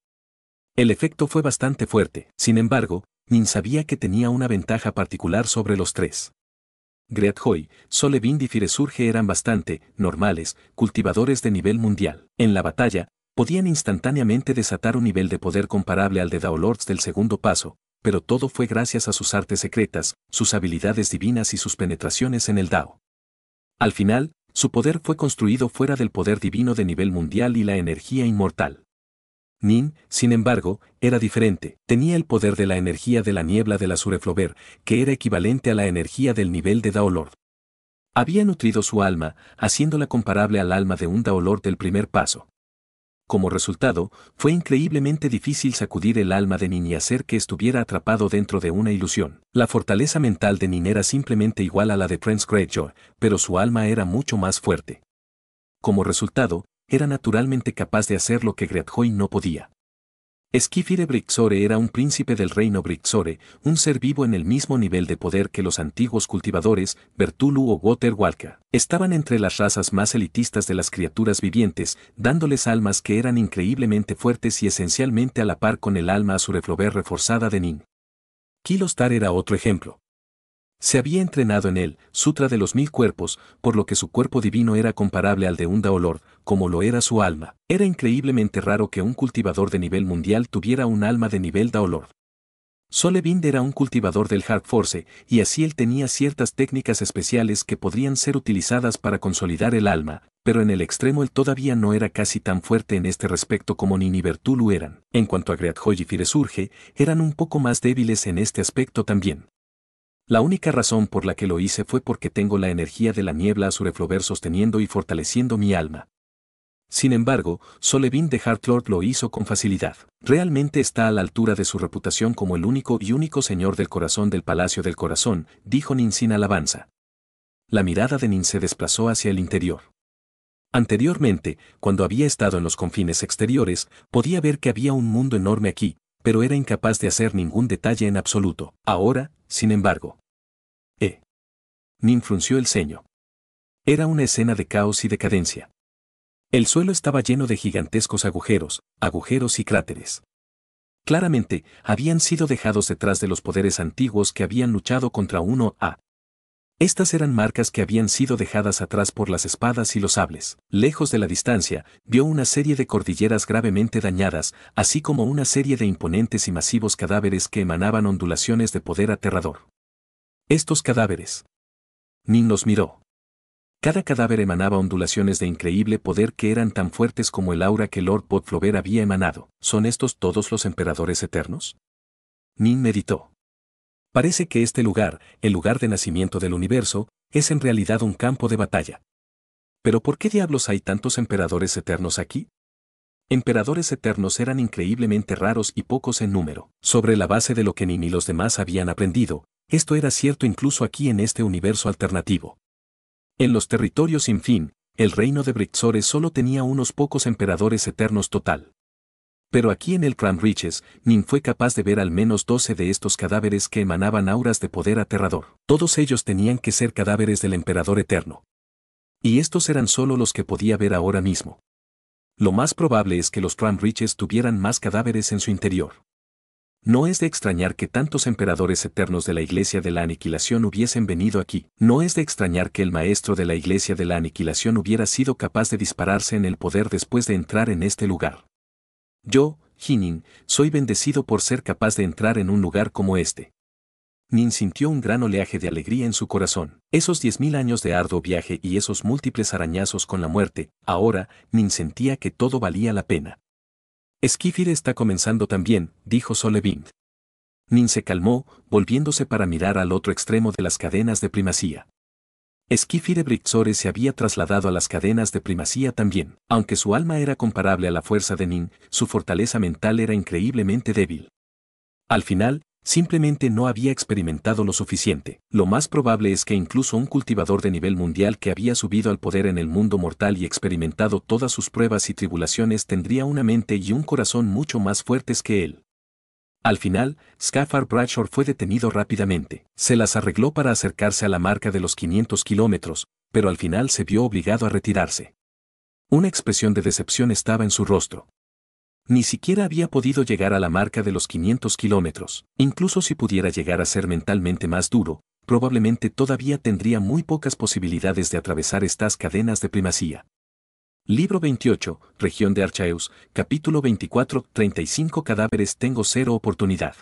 El efecto fue bastante fuerte, sin embargo, Nin sabía que tenía una ventaja particular sobre los 3. Greatjoy, Solevind y Firesurge eran bastante normales, cultivadores de nivel mundial. En la batalla, podían instantáneamente desatar un nivel de poder comparable al de Daolords del segundo paso, pero todo fue gracias a sus artes secretas, sus habilidades divinas y sus penetraciones en el Dao. Al final, su poder fue construido fuera del poder divino de nivel mundial y la energía inmortal. Nin, sin embargo, era diferente. Tenía el poder de la energía de la niebla de la Sureflover, que era equivalente a la energía del nivel de Daolord. Había nutrido su alma, haciéndola comparable al alma de un Daolord del primer paso. Como resultado, fue increíblemente difícil sacudir el alma de Nin y hacer que estuviera atrapado dentro de una ilusión. La fortaleza mental de Nin era simplemente igual a la de Prince Greyjoy, pero su alma era mucho más fuerte. Como resultado, era naturalmente capaz de hacer lo que Greyjoy no podía. Skifire Brixore era un príncipe del reino Brixore, un ser vivo en el mismo nivel de poder que los antiguos cultivadores, Bertulu o Waterwalker. Estaban entre las razas más elitistas de las criaturas vivientes, dándoles almas que eran increíblemente fuertes y esencialmente a la par con el alma Azureflover reforzada de Nin. Kilostar era otro ejemplo. Se había entrenado en el Sutra de los 1000 cuerpos, por lo que su cuerpo divino era comparable al de un Daolord, como lo era su alma. Era increíblemente raro que un cultivador de nivel mundial tuviera un alma de nivel Daolord. Solevind era un cultivador del Hard Force, y así él tenía ciertas técnicas especiales que podrían ser utilizadas para consolidar el alma, pero en el extremo él todavía no era casi tan fuerte en este respecto como Nin y Bertulu eran. En cuanto a Greyjoy y Firesurge, eran un poco más débiles en este aspecto también. La única razón por la que lo hice fue porque tengo la energía de la niebla Azureflover sosteniendo y fortaleciendo mi alma. Sin embargo, Solevind de Heartlord lo hizo con facilidad. Realmente está a la altura de su reputación como el único señor del corazón del Palacio del Corazón, dijo Nin sin alabanza. La mirada de Nin se desplazó hacia el interior. Anteriormente, cuando había estado en los confines exteriores, podía ver que había un mundo enorme aquí, pero era incapaz de hacer ningún detalle en absoluto. Ahora, sin embargo. Nin frunció el ceño. Era una escena de caos y decadencia. El suelo estaba lleno de gigantescos agujeros y cráteres. Claramente, habían sido dejados detrás de los poderes antiguos que habían luchado contra uno a. Estas eran marcas que habían sido dejadas atrás por las espadas y los sables. Lejos de la distancia, vio una serie de cordilleras gravemente dañadas, así como una serie de imponentes y masivos cadáveres que emanaban ondulaciones de poder aterrador. Estos cadáveres. Nin los miró. Cada cadáver emanaba ondulaciones de increíble poder que eran tan fuertes como el aura que Lord Bottflover había emanado. ¿Son estos todos los emperadores eternos? Nin meditó. Parece que este lugar, el lugar de nacimiento del universo, es en realidad un campo de batalla. ¿Pero por qué diablos hay tantos emperadores eternos aquí? Emperadores eternos eran increíblemente raros y pocos en número. Sobre la base de lo que Nin y los demás habían aprendido, esto era cierto incluso aquí en este universo alternativo. En los territorios sin fin, el reino de Brixore solo tenía unos pocos emperadores eternos total. Pero aquí en el Cram Riches, Nin fue capaz de ver al menos 12 de estos cadáveres que emanaban auras de poder aterrador. Todos ellos tenían que ser cadáveres del emperador eterno. Y estos eran solo los que podía ver ahora mismo. Lo más probable es que los Cram Riches tuvieran más cadáveres en su interior. No es de extrañar que tantos emperadores eternos de la Iglesia de la Aniquilación hubiesen venido aquí. No es de extrañar que el maestro de la Iglesia de la Aniquilación hubiera sido capaz de dispararse en el poder después de entrar en este lugar. Yo, Nin, soy bendecido por ser capaz de entrar en un lugar como este. Nin sintió un gran oleaje de alegría en su corazón. Esos 10.000 años de arduo viaje y esos múltiples arañazos con la muerte, ahora, Nin sentía que todo valía la pena. Skifire está comenzando también, dijo Solevind. Nin se calmó, volviéndose para mirar al otro extremo de las cadenas de primacía. Skifire Brixore se había trasladado a las cadenas de primacía también. Aunque su alma era comparable a la fuerza de Nin, su fortaleza mental era increíblemente débil. Al final, simplemente no había experimentado lo suficiente. Lo más probable es que incluso un cultivador de nivel mundial que había subido al poder en el mundo mortal y experimentado todas sus pruebas y tribulaciones tendría una mente y un corazón mucho más fuertes que él. Al final, Scafar Bradshaw fue detenido rápidamente. Se las arregló para acercarse a la marca de los 500 kilómetros, pero al final se vio obligado a retirarse. Una expresión de decepción estaba en su rostro. Ni siquiera había podido llegar a la marca de los 500 kilómetros. Incluso si pudiera llegar a ser mentalmente más duro, probablemente todavía tendría muy pocas posibilidades de atravesar estas cadenas de primacía. Libro 28, Región de Archaeus, capítulo 24, 35 cadáveres. Tengo 0 oportunidad.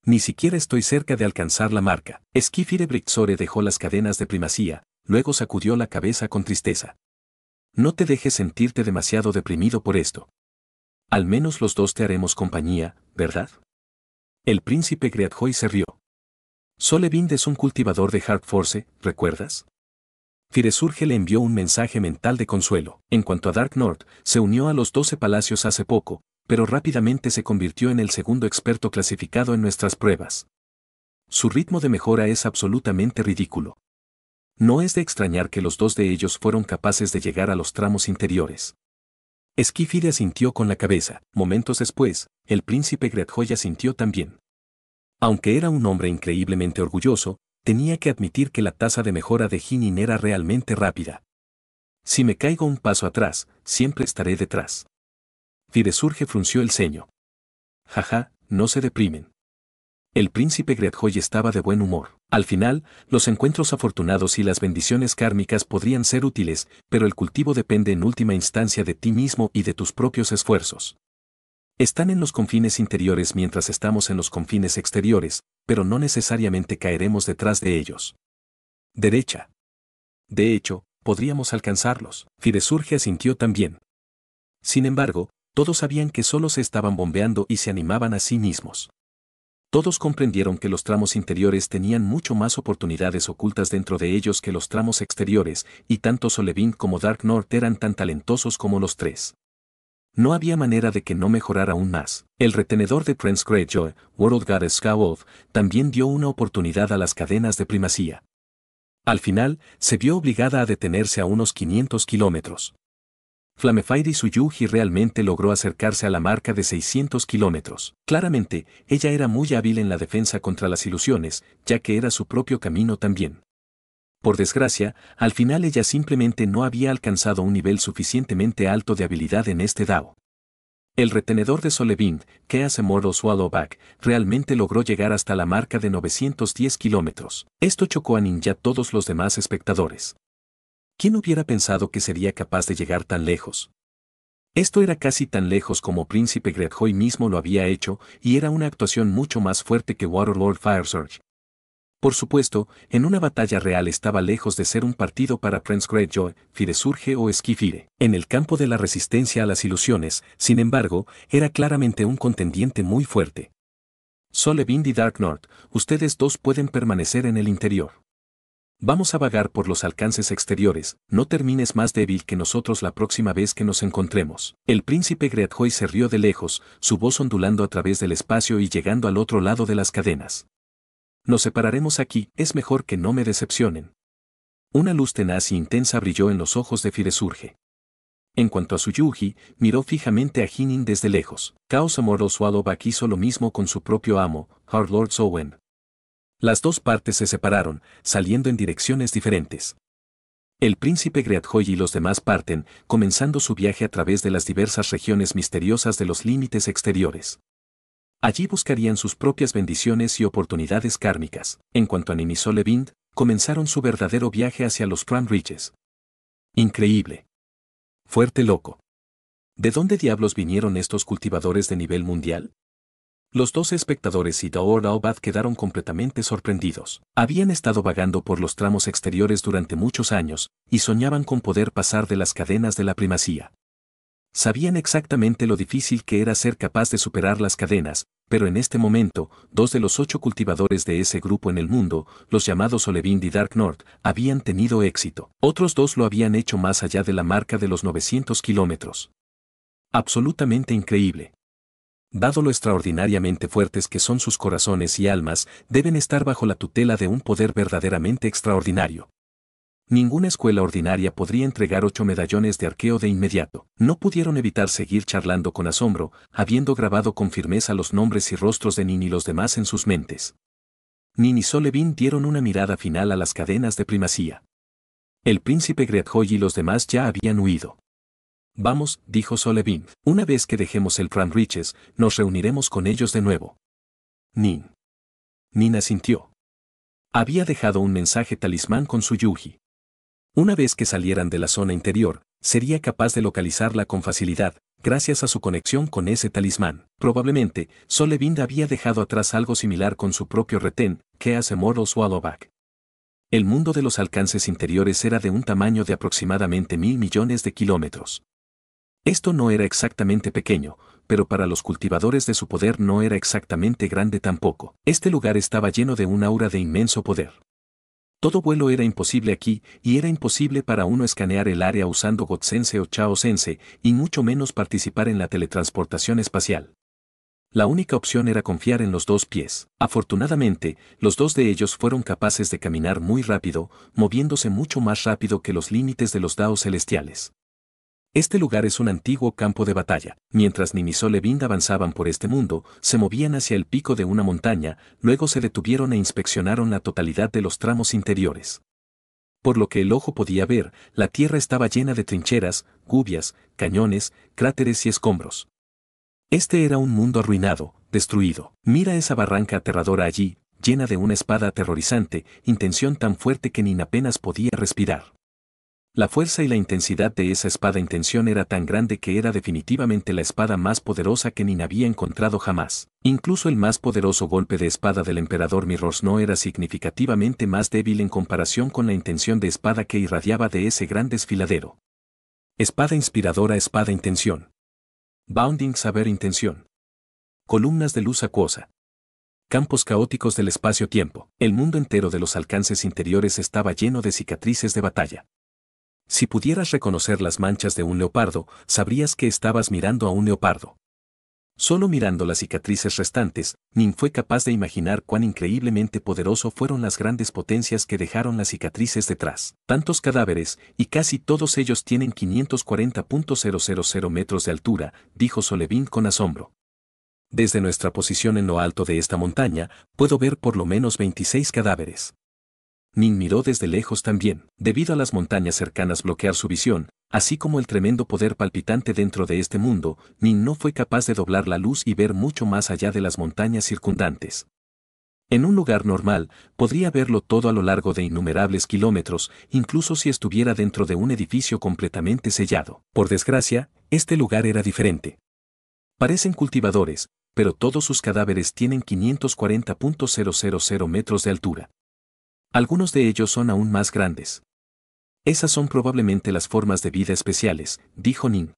Ni siquiera estoy cerca de alcanzar la marca. Skifire Brixore dejó las cadenas de primacía, luego sacudió la cabeza con tristeza. No te dejes sentirte demasiado deprimido por esto. Al menos los dos te haremos compañía, ¿verdad? El príncipe Greatjoy se rió. Solevind es un cultivador de Hard Force, ¿recuerdas? Firesurge le envió un mensaje mental de consuelo. En cuanto a Dark North, se unió a los 12 palacios hace poco, pero rápidamente se convirtió en el segundo experto clasificado en nuestras pruebas. Su ritmo de mejora es absolutamente ridículo. No es de extrañar que los dos de ellos fueron capaces de llegar a los tramos interiores. Skifire asintió con la cabeza. Momentos después, el príncipe Greatjoy asintió también. Aunque era un hombre increíblemente orgulloso, tenía que admitir que la tasa de mejora de Hinin era realmente rápida. Si me caigo un paso atrás, siempre estaré detrás. Firesurge frunció el ceño. Jaja, no se deprimen. El príncipe Greatjoy estaba de buen humor. Al final, los encuentros afortunados y las bendiciones kármicas podrían ser útiles, pero el cultivo depende en última instancia de ti mismo y de tus propios esfuerzos. Están en los confines interiores mientras estamos en los confines exteriores, pero no necesariamente caeremos detrás de ellos. Derecha. De hecho, podríamos alcanzarlos. Firesurge asintió también. Sin embargo, todos sabían que solo se estaban bombeando y se animaban a sí mismos. Todos comprendieron que los tramos interiores tenían mucho más oportunidades ocultas dentro de ellos que los tramos exteriores, y tanto Solevind como Dark North eran tan talentosos como los tres. No había manera de que no mejorara aún más. El retenedor de Prince Greatjoy, World Goddess Skawolf, también dio una oportunidad a las cadenas de primacía. Al final, se vio obligada a detenerse a unos 500 kilómetros. Flamefire y su Yuji realmente logró acercarse a la marca de 600 kilómetros. Claramente, ella era muy hábil en la defensa contra las ilusiones, ya que era su propio camino también. Por desgracia, al final ella simplemente no había alcanzado un nivel suficientemente alto de habilidad en este Dao. El retenedor de Solevind, Chaos Immortal Swallowback, realmente logró llegar hasta la marca de 910 kilómetros. Esto chocó a Ninja todos los demás espectadores. ¿Quién hubiera pensado que sería capaz de llegar tan lejos? Esto era casi tan lejos como Príncipe Greatjoy mismo lo había hecho, y era una actuación mucho más fuerte que Waterlord Firesurge. Por supuesto, en una batalla real estaba lejos de ser un partido para Prince Greatjoy, Firesurge o Skifire. En el campo de la resistencia a las ilusiones, sin embargo, era claramente un contendiente muy fuerte. Solevind y Dark North, ustedes dos pueden permanecer en el interior. Vamos a vagar por los alcances exteriores, no termines más débil que nosotros la próxima vez que nos encontremos. El príncipe Greatjoy se rió de lejos, su voz ondulando a través del espacio y llegando al otro lado de las cadenas. Nos separaremos aquí, es mejor que no me decepcionen. Una luz tenaz y intensa brilló en los ojos de Firesurge. En cuanto a su Yuji, miró fijamente a Hinin desde lejos. Chaos Immortal Swallowback hizo lo mismo con su propio amo, Hard Lord Sowen. Las dos partes se separaron, saliendo en direcciones diferentes. El príncipe Greatjoy y los demás parten, comenzando su viaje a través de las diversas regiones misteriosas de los límites exteriores. Allí buscarían sus propias bendiciones y oportunidades kármicas. En cuanto a Nin y Solevind, comenzaron su verdadero viaje hacia los Crown Ridges. Increíble. Fuerte loco. ¿De dónde diablos vinieron estos cultivadores de nivel mundial? Los 12 espectadores y Daor Daobad quedaron completamente sorprendidos. Habían estado vagando por los tramos exteriores durante muchos años, y soñaban con poder pasar de las cadenas de la primacía. Sabían exactamente lo difícil que era ser capaz de superar las cadenas, pero en este momento, 2 de los 8 cultivadores de ese grupo en el mundo, los llamados Solevind y Dark North, habían tenido éxito. Otros 2 lo habían hecho más allá de la marca de los 900 kilómetros. Absolutamente increíble. Dado lo extraordinariamente fuertes que son sus corazones y almas, deben estar bajo la tutela de un poder verdaderamente extraordinario. Ninguna escuela ordinaria podría entregar 8 medallones de arqueo de inmediato. No pudieron evitar seguir charlando con asombro, habiendo grabado con firmeza los nombres y rostros de Nin y los demás en sus mentes. Nin y Solevind dieron una mirada final a las cadenas de primacía. El príncipe Greatjoy y los demás ya habían huido. Vamos, dijo Solevind, una vez que dejemos el Crown Ridges, nos reuniremos con ellos de nuevo. Nin. Nin asintió. Había dejado un mensaje talismán con su Yuji. Una vez que salieran de la zona interior, sería capaz de localizarla con facilidad, gracias a su conexión con ese talismán. Probablemente, Solevind había dejado atrás algo similar con su propio retén, Chaos Immortal Swallowback. El mundo de los alcances interiores era de un tamaño de aproximadamente 1000 millones de kilómetros. Esto no era exactamente pequeño, pero para los cultivadores de su poder no era exactamente grande tampoco. Este lugar estaba lleno de un aura de inmenso poder. Todo vuelo era imposible aquí, y era imposible para uno escanear el área usando Gotsense o Chaosense, y mucho menos participar en la teletransportación espacial. La única opción era confiar en los dos pies. Afortunadamente, los dos de ellos fueron capaces de caminar muy rápido, moviéndose mucho más rápido que los límites de los daos celestiales. Este lugar es un antiguo campo de batalla. Mientras Nin y Solevind avanzaban por este mundo, se movían hacia el pico de una montaña, luego se detuvieron e inspeccionaron la totalidad de los tramos interiores. Por lo que el ojo podía ver, la tierra estaba llena de trincheras, gubias, cañones, cráteres y escombros. Este era un mundo arruinado, destruido. Mira esa barranca aterradora allí, llena de una espada aterrorizante, intención tan fuerte que Nin apenas podía respirar. La fuerza y la intensidad de esa espada intención era tan grande que era definitivamente la espada más poderosa que Nin había encontrado jamás. Incluso el más poderoso golpe de espada del emperador Mirrors no era significativamente más débil en comparación con la intención de espada que irradiaba de ese gran desfiladero. Espada inspiradora, espada intención. Bounding saber intención. Columnas de luz acuosa. Campos caóticos del espacio-tiempo. El mundo entero de los alcances interiores estaba lleno de cicatrices de batalla. Si pudieras reconocer las manchas de un leopardo, sabrías que estabas mirando a un leopardo. Solo mirando las cicatrices restantes, Nin fue capaz de imaginar cuán increíblemente poderoso fueron las grandes potencias que dejaron las cicatrices detrás. Tantos cadáveres, y casi todos ellos tienen 540.000 metros de altura, dijo Solevind con asombro. Desde nuestra posición en lo alto de esta montaña, puedo ver por lo menos 26 cadáveres. Nin miró desde lejos también, debido a las montañas cercanas bloquear su visión, así como el tremendo poder palpitante dentro de este mundo, Nin no fue capaz de doblar la luz y ver mucho más allá de las montañas circundantes. En un lugar normal, podría verlo todo a lo largo de innumerables kilómetros, incluso si estuviera dentro de un edificio completamente sellado. Por desgracia, este lugar era diferente. Parecen cultivadores, pero todos sus cadáveres tienen 540.000 metros de altura. Algunos de ellos son aún más grandes. Esas son probablemente las formas de vida especiales, dijo Nin.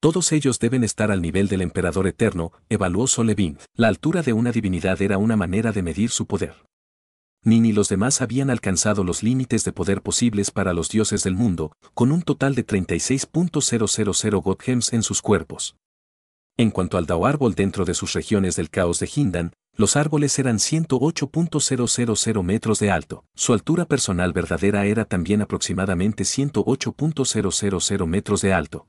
Todos ellos deben estar al nivel del emperador eterno, evaluó Solevind. La altura de una divinidad era una manera de medir su poder. Nin y los demás habían alcanzado los límites de poder posibles para los dioses del mundo, con un total de 36.000 Godhems en sus cuerpos. En cuanto al Dao árbol dentro de sus regiones del caos de Hindan, los árboles eran 108.000 metros de alto. Su altura personal verdadera era también aproximadamente 108.000 metros de alto.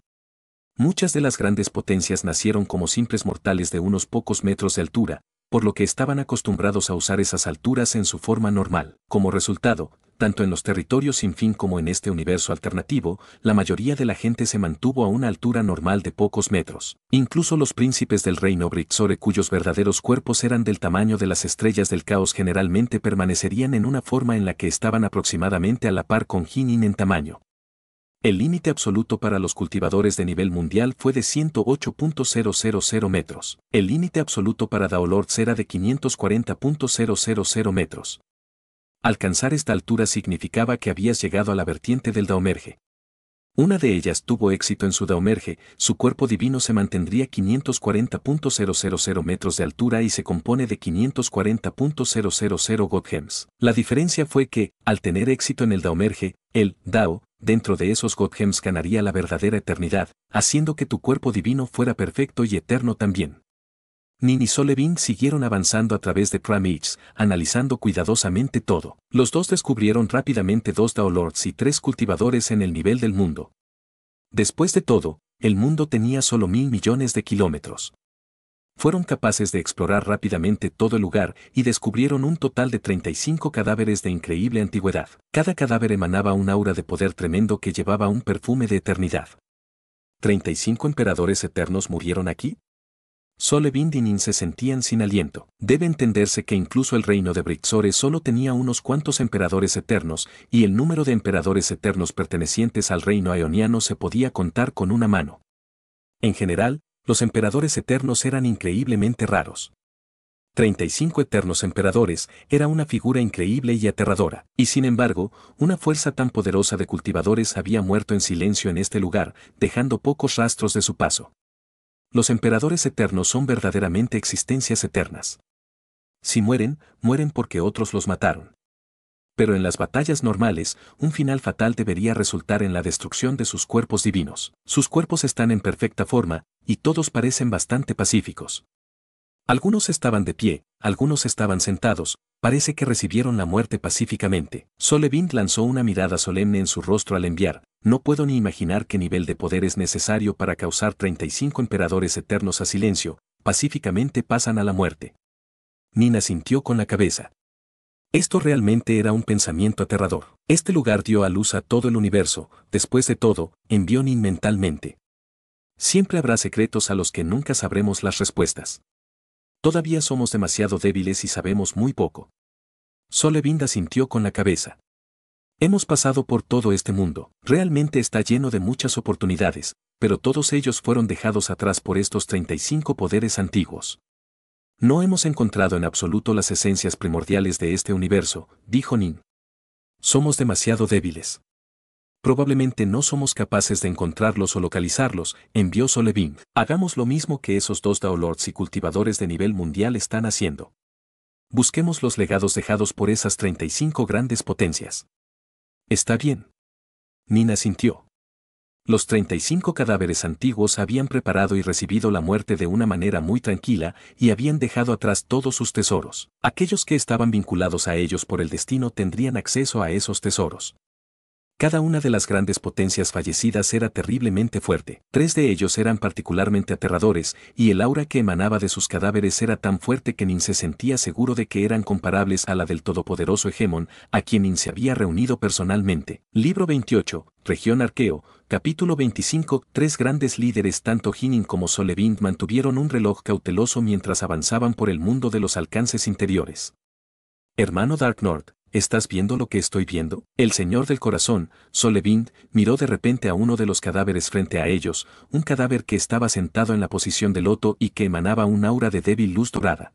Muchas de las grandes potencias nacieron como simples mortales de unos pocos metros de altura, por lo que estaban acostumbrados a usar esas alturas en su forma normal. Como resultado, tanto en los territorios sin fin como en este universo alternativo, la mayoría de la gente se mantuvo a una altura normal de pocos metros. Incluso los príncipes del reino Brixore, cuyos verdaderos cuerpos eran del tamaño de las estrellas del caos, generalmente permanecerían en una forma en la que estaban aproximadamente a la par con Hinin en tamaño. El límite absoluto para los cultivadores de nivel mundial fue de 108.000 metros. El límite absoluto para Daolords era de 540.000 metros. Alcanzar esta altura significaba que habías llegado a la vertiente del Daomerge. Una de ellas tuvo éxito en su Daomerge, su cuerpo divino se mantendría 540.000 metros de altura y se compone de 540.000 Godhems. La diferencia fue que, al tener éxito en el Daomerge, el Dao, dentro de esos Godhems ganaría la verdadera eternidad, haciendo que tu cuerpo divino fuera perfecto y eterno también. Nin y Solevind siguieron avanzando a través de Kramich, analizando cuidadosamente todo. Los dos descubrieron rápidamente 2 Daolords y 3 cultivadores en el nivel del mundo. Después de todo, el mundo tenía solo 1.000 millones de kilómetros. Fueron capaces de explorar rápidamente todo el lugar y descubrieron un total de 35 cadáveres de increíble antigüedad. Cada cadáver emanaba un aura de poder tremendo que llevaba un perfume de eternidad. ¿35 emperadores eternos murieron aquí? Solevind y Nin se sentían sin aliento. Debe entenderse que incluso el reino de Brixore solo tenía unos cuantos emperadores eternos, y el número de emperadores eternos pertenecientes al reino aeoniano se podía contar con una mano. En general, los emperadores eternos eran increíblemente raros. 35 eternos emperadores era una figura increíble y aterradora, y sin embargo, una fuerza tan poderosa de cultivadores había muerto en silencio en este lugar, dejando pocos rastros de su paso. Los emperadores eternos son verdaderamente existencias eternas. Si mueren, mueren porque otros los mataron. Pero en las batallas normales, un final fatal debería resultar en la destrucción de sus cuerpos divinos. Sus cuerpos están en perfecta forma, y todos parecen bastante pacíficos. Algunos estaban de pie, algunos estaban sentados, parece que recibieron la muerte pacíficamente. Solevind lanzó una mirada solemne en su rostro al enviar, no puedo ni imaginar qué nivel de poder es necesario para causar 35 emperadores eternos a silencio, pacíficamente pasan a la muerte. Nin asintió con la cabeza. Esto realmente era un pensamiento aterrador. Este lugar dio a luz a todo el universo, después de todo, envió Nin mentalmente. Siempre habrá secretos a los que nunca sabremos las respuestas. Todavía somos demasiado débiles y sabemos muy poco. Solevind asintió con la cabeza. Hemos pasado por todo este mundo. Realmente está lleno de muchas oportunidades, pero todos ellos fueron dejados atrás por estos 35 poderes antiguos. No hemos encontrado en absoluto las esencias primordiales de este universo, dijo Nin. Somos demasiado débiles. Probablemente no somos capaces de encontrarlos o localizarlos, envió Solevind. Hagamos lo mismo que esos dos Daolords y cultivadores de nivel mundial están haciendo. Busquemos los legados dejados por esas 35 grandes potencias. Está bien. Nin asintió. Los 35 cadáveres antiguos habían preparado y recibido la muerte de una manera muy tranquila y habían dejado atrás todos sus tesoros. Aquellos que estaban vinculados a ellos por el destino tendrían acceso a esos tesoros. Cada una de las grandes potencias fallecidas era terriblemente fuerte. 3 de ellos eran particularmente aterradores, y el aura que emanaba de sus cadáveres era tan fuerte que Nin se sentía seguro de que eran comparables a la del todopoderoso Hegemon, a quien Nin se había reunido personalmente. Libro 28, Región Arqueo, capítulo 25. 3 grandes líderes, tanto Hinin como Solevind, mantuvieron un reloj cauteloso mientras avanzaban por el mundo de los alcances interiores. Hermano Dark Lord, ¿estás viendo lo que estoy viendo? El Señor del Corazón, Solevind, miró de repente a uno de los cadáveres frente a ellos, un cadáver que estaba sentado en la posición de loto y que emanaba un aura de débil luz dorada.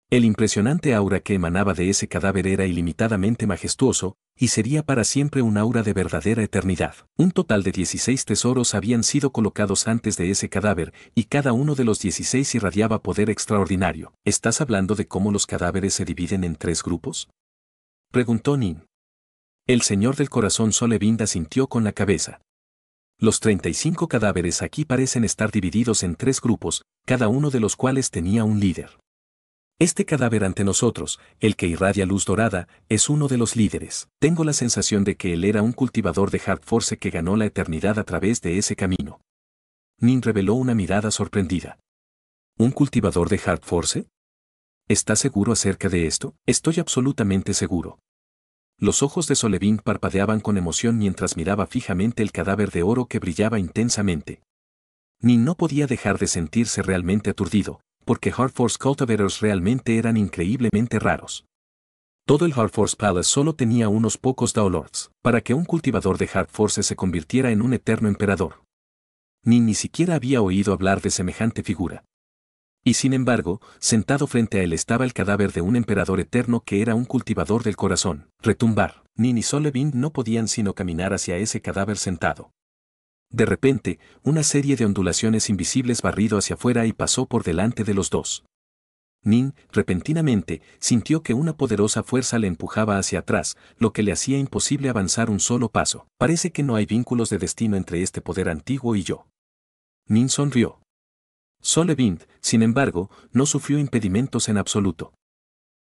El impresionante aura que emanaba de ese cadáver era ilimitadamente majestuoso, y sería para siempre un aura de verdadera eternidad. Un total de 16 tesoros habían sido colocados antes de ese cadáver, y cada uno de los 16 irradiaba poder extraordinario. ¿Estás hablando de cómo los cadáveres se dividen en 3 grupos? Preguntó Nin. El Señor del Corazón Solevind asintió con la cabeza. Los 35 cadáveres aquí parecen estar divididos en 3 grupos, cada uno de los cuales tenía un líder. Este cadáver ante nosotros, el que irradia luz dorada, es uno de los líderes. Tengo la sensación de que él era un cultivador de Hard Force que ganó la eternidad a través de ese camino. Nin reveló una mirada sorprendida. ¿Un cultivador de Hard Force? ¿Estás seguro acerca de esto? Estoy absolutamente seguro. Los ojos de Solevind parpadeaban con emoción mientras miraba fijamente el cadáver de oro que brillaba intensamente. Nin no podía dejar de sentirse realmente aturdido, porque Hard Force Cultivators realmente eran increíblemente raros. Todo el Hard Force Palace solo tenía unos pocos Daolords, para que un cultivador de Hard Force se convirtiera en un eterno emperador. Nin ni siquiera había oído hablar de semejante figura. Y sin embargo, sentado frente a él estaba el cadáver de un emperador eterno que era un cultivador del corazón. Retumbar. Nin y Solevind no podían sino caminar hacia ese cadáver sentado. De repente, una serie de ondulaciones invisibles barrido hacia afuera y pasó por delante de los dos. Nin, repentinamente, sintió que una poderosa fuerza le empujaba hacia atrás, lo que le hacía imposible avanzar un solo paso. Parece que no hay vínculos de destino entre este poder antiguo y yo. Nin sonrió. Solevind, sin embargo, no sufrió impedimentos en absoluto.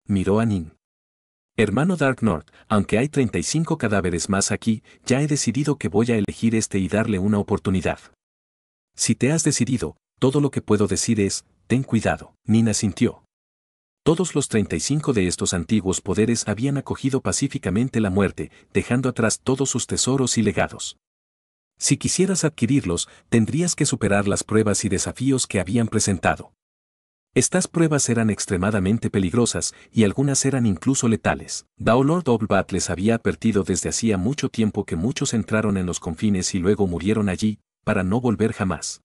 Miró a Nin. Hermano Dark Lord, aunque hay 35 cadáveres más aquí, ya he decidido que voy a elegir este y darle una oportunidad. Si te has decidido, todo lo que puedo decir es, ten cuidado. Nin asintió. Todos los 35 de estos antiguos poderes habían acogido pacíficamente la muerte, dejando atrás todos sus tesoros y legados. Si quisieras adquirirlos, tendrías que superar las pruebas y desafíos que habían presentado. Estas pruebas eran extremadamente peligrosas, y algunas eran incluso letales. Daolord Oblbat les había advertido desde hacía mucho tiempo que muchos entraron en los confines y luego murieron allí, para no volver jamás.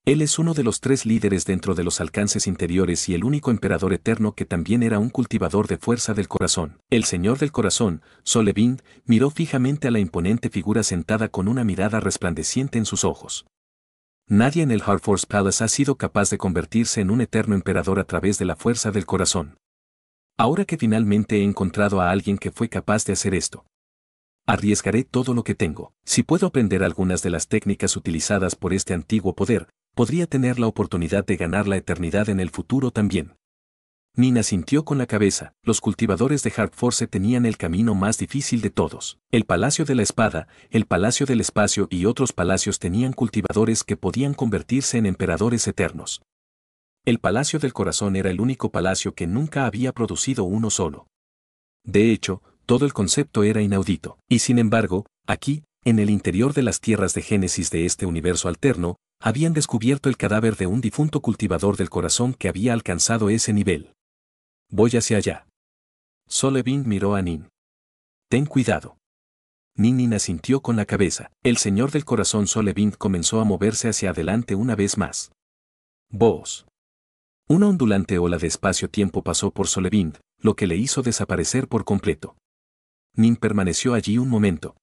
Él es uno de los 3 líderes dentro de los alcances interiores y el único emperador eterno que también era un cultivador de fuerza del corazón. El Señor del Corazón, Solevind, miró fijamente a la imponente figura sentada con una mirada resplandeciente en sus ojos. Nadie en el Harforce Palace ha sido capaz de convertirse en un eterno emperador a través de la fuerza del corazón. Ahora que finalmente he encontrado a alguien que fue capaz de hacer esto, arriesgaré todo lo que tengo. Si puedo aprender algunas de las técnicas utilizadas por este antiguo poder, podría tener la oportunidad de ganar la eternidad en el futuro también. Nin asintió con la cabeza. Los cultivadores de Harforce tenían el camino más difícil de todos. El Palacio de la Espada, el Palacio del Espacio y otros palacios tenían cultivadores que podían convertirse en emperadores eternos. El Palacio del Corazón era el único palacio que nunca había producido uno solo. De hecho, todo el concepto era inaudito. Y sin embargo, aquí, en el interior de las tierras de Génesis de este universo alterno, habían descubierto el cadáver de un difunto cultivador del corazón que había alcanzado ese nivel. Voy hacia allá. Solevind miró a Nin. Ten cuidado. Nin asintió con la cabeza. El señor del corazón Solevind comenzó a moverse hacia adelante una vez más. Vos. Una ondulante ola de espacio-tiempo pasó por Solevind, lo que le hizo desaparecer por completo. Nin permaneció allí un momento.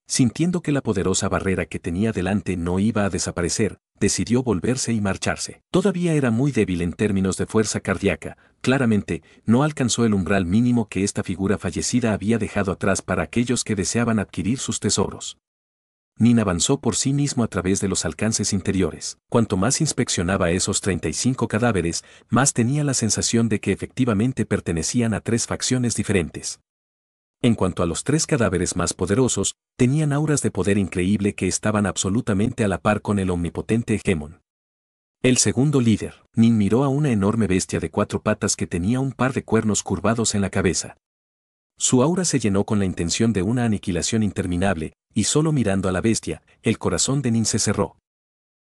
Sintiendo que la poderosa barrera que tenía delante no iba a desaparecer, decidió volverse y marcharse. Todavía era muy débil en términos de fuerza cardíaca, claramente, no alcanzó el umbral mínimo que esta figura fallecida había dejado atrás para aquellos que deseaban adquirir sus tesoros. Nin avanzó por sí mismo a través de los alcances interiores. Cuanto más inspeccionaba esos 35 cadáveres, más tenía la sensación de que efectivamente pertenecían a tres facciones diferentes. En cuanto a los tres cadáveres más poderosos, tenían auras de poder increíble que estaban absolutamente a la par con el omnipotente Hegemon. El segundo líder, Nin miró a una enorme bestia de 4 patas que tenía un par de cuernos curvados en la cabeza. Su aura se llenó con la intención de una aniquilación interminable, y solo mirando a la bestia, el corazón de Nin se cerró.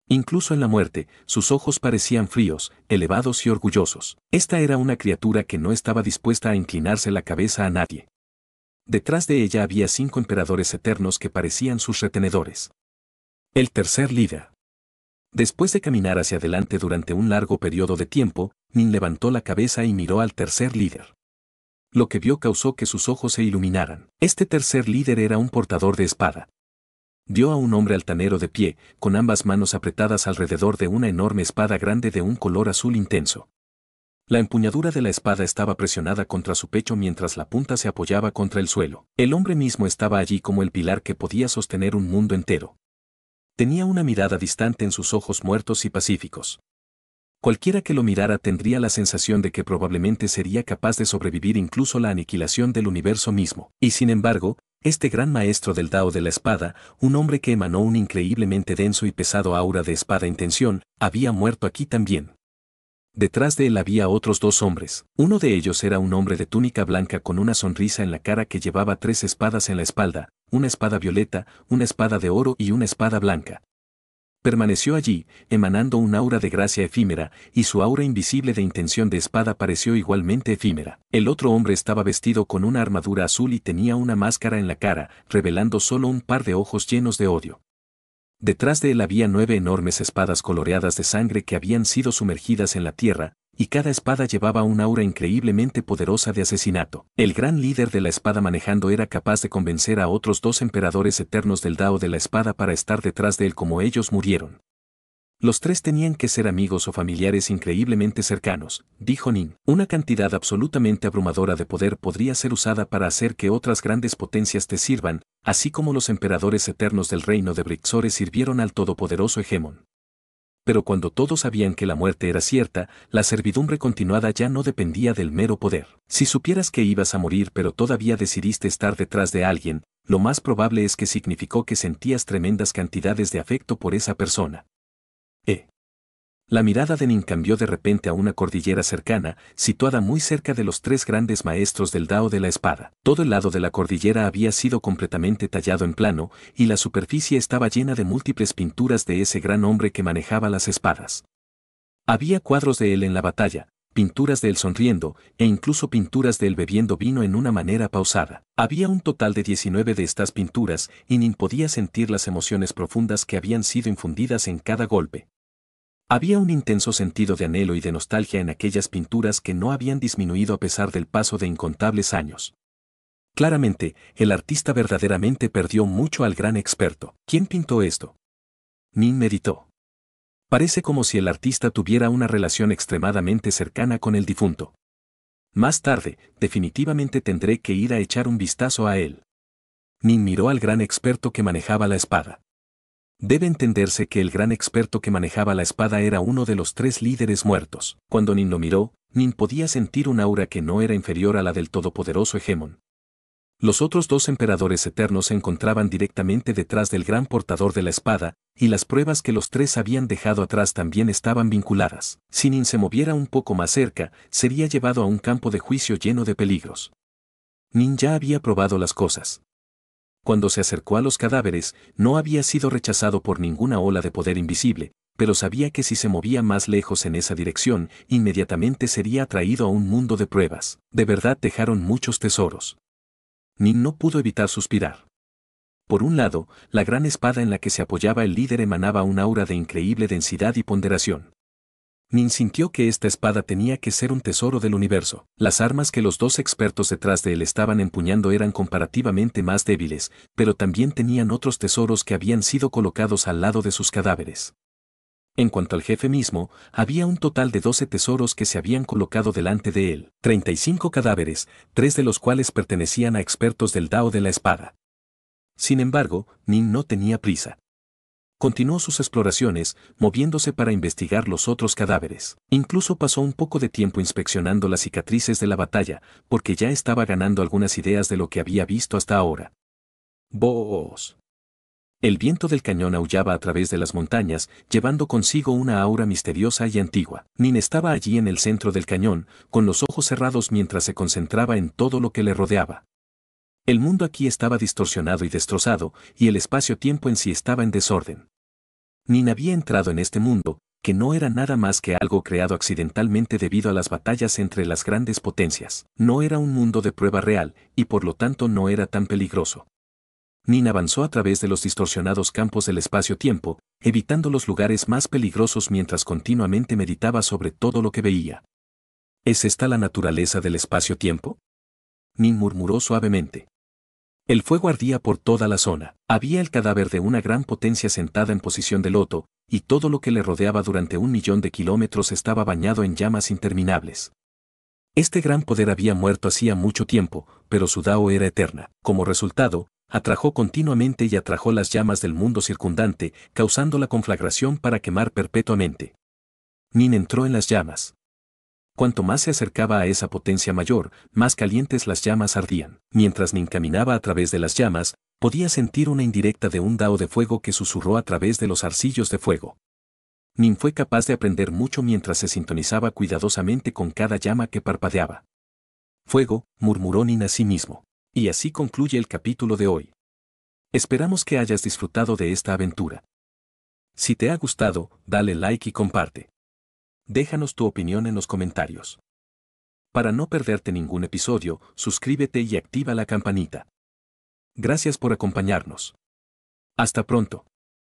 Incluso en la muerte, sus ojos parecían fríos, elevados y orgullosos. Esta era una criatura que no estaba dispuesta a inclinarse la cabeza a nadie. Detrás de ella había 5 emperadores eternos que parecían sus retenedores. El tercer líder. Después de caminar hacia adelante durante un largo periodo de tiempo, Nin levantó la cabeza y miró al tercer líder. Lo que vio causó que sus ojos se iluminaran. Este tercer líder era un portador de espada. Vio a un hombre altanero de pie, con ambas manos apretadas alrededor de una enorme espada grande de un color azul intenso. La empuñadura de la espada estaba presionada contra su pecho mientras la punta se apoyaba contra el suelo. El hombre mismo estaba allí como el pilar que podía sostener un mundo entero. Tenía una mirada distante en sus ojos muertos y pacíficos. Cualquiera que lo mirara tendría la sensación de que probablemente sería capaz de sobrevivir incluso la aniquilación del universo mismo. Y sin embargo, este gran maestro del Dao de la espada, un hombre que emanó un increíblemente denso y pesado aura de espada intención, había muerto aquí también. Detrás de él había otros 2 hombres. Uno de ellos era un hombre de túnica blanca con una sonrisa en la cara que llevaba 3 espadas en la espalda, una espada violeta, una espada de oro y una espada blanca. Permaneció allí, emanando un aura de gracia efímera, y su aura invisible de intención de espada pareció igualmente efímera. El otro hombre estaba vestido con una armadura azul y tenía una máscara en la cara, revelando solo un par de ojos llenos de odio. Detrás de él había 9 enormes espadas coloreadas de sangre que habían sido sumergidas en la tierra, y cada espada llevaba un aura increíblemente poderosa de asesinato. El gran líder de la espada manejando era capaz de convencer a otros 2 emperadores eternos del Dao de la espada para estar detrás de él como ellos murieron. Los 3 tenían que ser amigos o familiares increíblemente cercanos, dijo Nin. Una cantidad absolutamente abrumadora de poder podría ser usada para hacer que otras grandes potencias te sirvan, así como los emperadores eternos del reino de Brixore sirvieron al todopoderoso Hegemon. Pero cuando todos sabían que la muerte era cierta, la servidumbre continuada ya no dependía del mero poder. Si supieras que ibas a morir pero todavía decidiste estar detrás de alguien, lo más probable es que significó que sentías tremendas cantidades de afecto por esa persona. La mirada de Nin cambió de repente a una cordillera cercana, situada muy cerca de los 3 grandes maestros del Dao de la espada. Todo el lado de la cordillera había sido completamente tallado en plano, y la superficie estaba llena de múltiples pinturas de ese gran hombre que manejaba las espadas. Había cuadros de él en la batalla, pinturas de él sonriendo, e incluso pinturas de él bebiendo vino en una manera pausada. Había un total de 19 de estas pinturas, y Nin podía sentir las emociones profundas que habían sido infundidas en cada golpe. Había un intenso sentido de anhelo y de nostalgia en aquellas pinturas que no habían disminuido a pesar del paso de incontables años. Claramente, el artista verdaderamente perdió mucho al gran experto. ¿Quién pintó esto? Nin meditó. Parece como si el artista tuviera una relación extremadamente cercana con el difunto. Más tarde, definitivamente tendré que ir a echar un vistazo a él. Nin miró al gran experto que manejaba la espada. Debe entenderse que el gran experto que manejaba la espada era uno de los 3 líderes muertos. Cuando Nin lo miró, Nin podía sentir un aura que no era inferior a la del todopoderoso Hegemon. Los otros 2 emperadores eternos se encontraban directamente detrás del gran portador de la espada, y las pruebas que los 3 habían dejado atrás también estaban vinculadas. Si Nin se moviera un poco más cerca, sería llevado a un campo de juicio lleno de peligros. Nin ya había probado las cosas. Cuando se acercó a los cadáveres, no había sido rechazado por ninguna ola de poder invisible, pero sabía que si se movía más lejos en esa dirección, inmediatamente sería atraído a un mundo de pruebas. De verdad dejaron muchos tesoros. Nin no pudo evitar suspirar. Por un lado, la gran espada en la que se apoyaba el líder emanaba un aura de increíble densidad y ponderación. Nin sintió que esta espada tenía que ser un tesoro del universo. Las armas que los 2 expertos detrás de él estaban empuñando eran comparativamente más débiles, pero también tenían otros tesoros que habían sido colocados al lado de sus cadáveres. En cuanto al jefe mismo, había un total de 12 tesoros que se habían colocado delante de él, 35 cadáveres, 3 de los cuales pertenecían a expertos del Dao de la espada. Sin embargo, Nin no tenía prisa. Continuó sus exploraciones, moviéndose para investigar los otros cadáveres. Incluso pasó un poco de tiempo inspeccionando las cicatrices de la batalla, porque ya estaba ganando algunas ideas de lo que había visto hasta ahora. ¡Boos! El viento del cañón aullaba a través de las montañas, llevando consigo una aura misteriosa y antigua. Nin estaba allí en el centro del cañón, con los ojos cerrados mientras se concentraba en todo lo que le rodeaba. El mundo aquí estaba distorsionado y destrozado, y el espacio-tiempo en sí estaba en desorden. Nin había entrado en este mundo, que no era nada más que algo creado accidentalmente debido a las batallas entre las grandes potencias. No era un mundo de prueba real, y por lo tanto no era tan peligroso. Nin avanzó a través de los distorsionados campos del espacio-tiempo, evitando los lugares más peligrosos mientras continuamente meditaba sobre todo lo que veía. ¿Es esta la naturaleza del espacio-tiempo? Nin murmuró suavemente. El fuego ardía por toda la zona. Había el cadáver de una gran potencia sentada en posición de loto, y todo lo que le rodeaba durante 1.000.000 de kilómetros estaba bañado en llamas interminables. Este gran poder había muerto hacía mucho tiempo, pero su Dao era eterna. Como resultado, atrajo continuamente y atrajo las llamas del mundo circundante, causando la conflagración para quemar perpetuamente. Nin entró en las llamas. Cuanto más se acercaba a esa potencia mayor, más calientes las llamas ardían. Mientras Nin caminaba a través de las llamas, podía sentir una indirecta de un Dao de fuego que susurró a través de los arcillos de fuego. Nin fue capaz de aprender mucho mientras se sintonizaba cuidadosamente con cada llama que parpadeaba. Fuego, murmuró Nin a sí mismo. Y así concluye el capítulo de hoy. Esperamos que hayas disfrutado de esta aventura. Si te ha gustado, dale like y comparte. Déjanos tu opinión en los comentarios. Para no perderte ningún episodio, suscríbete y activa la campanita. Gracias por acompañarnos. Hasta pronto.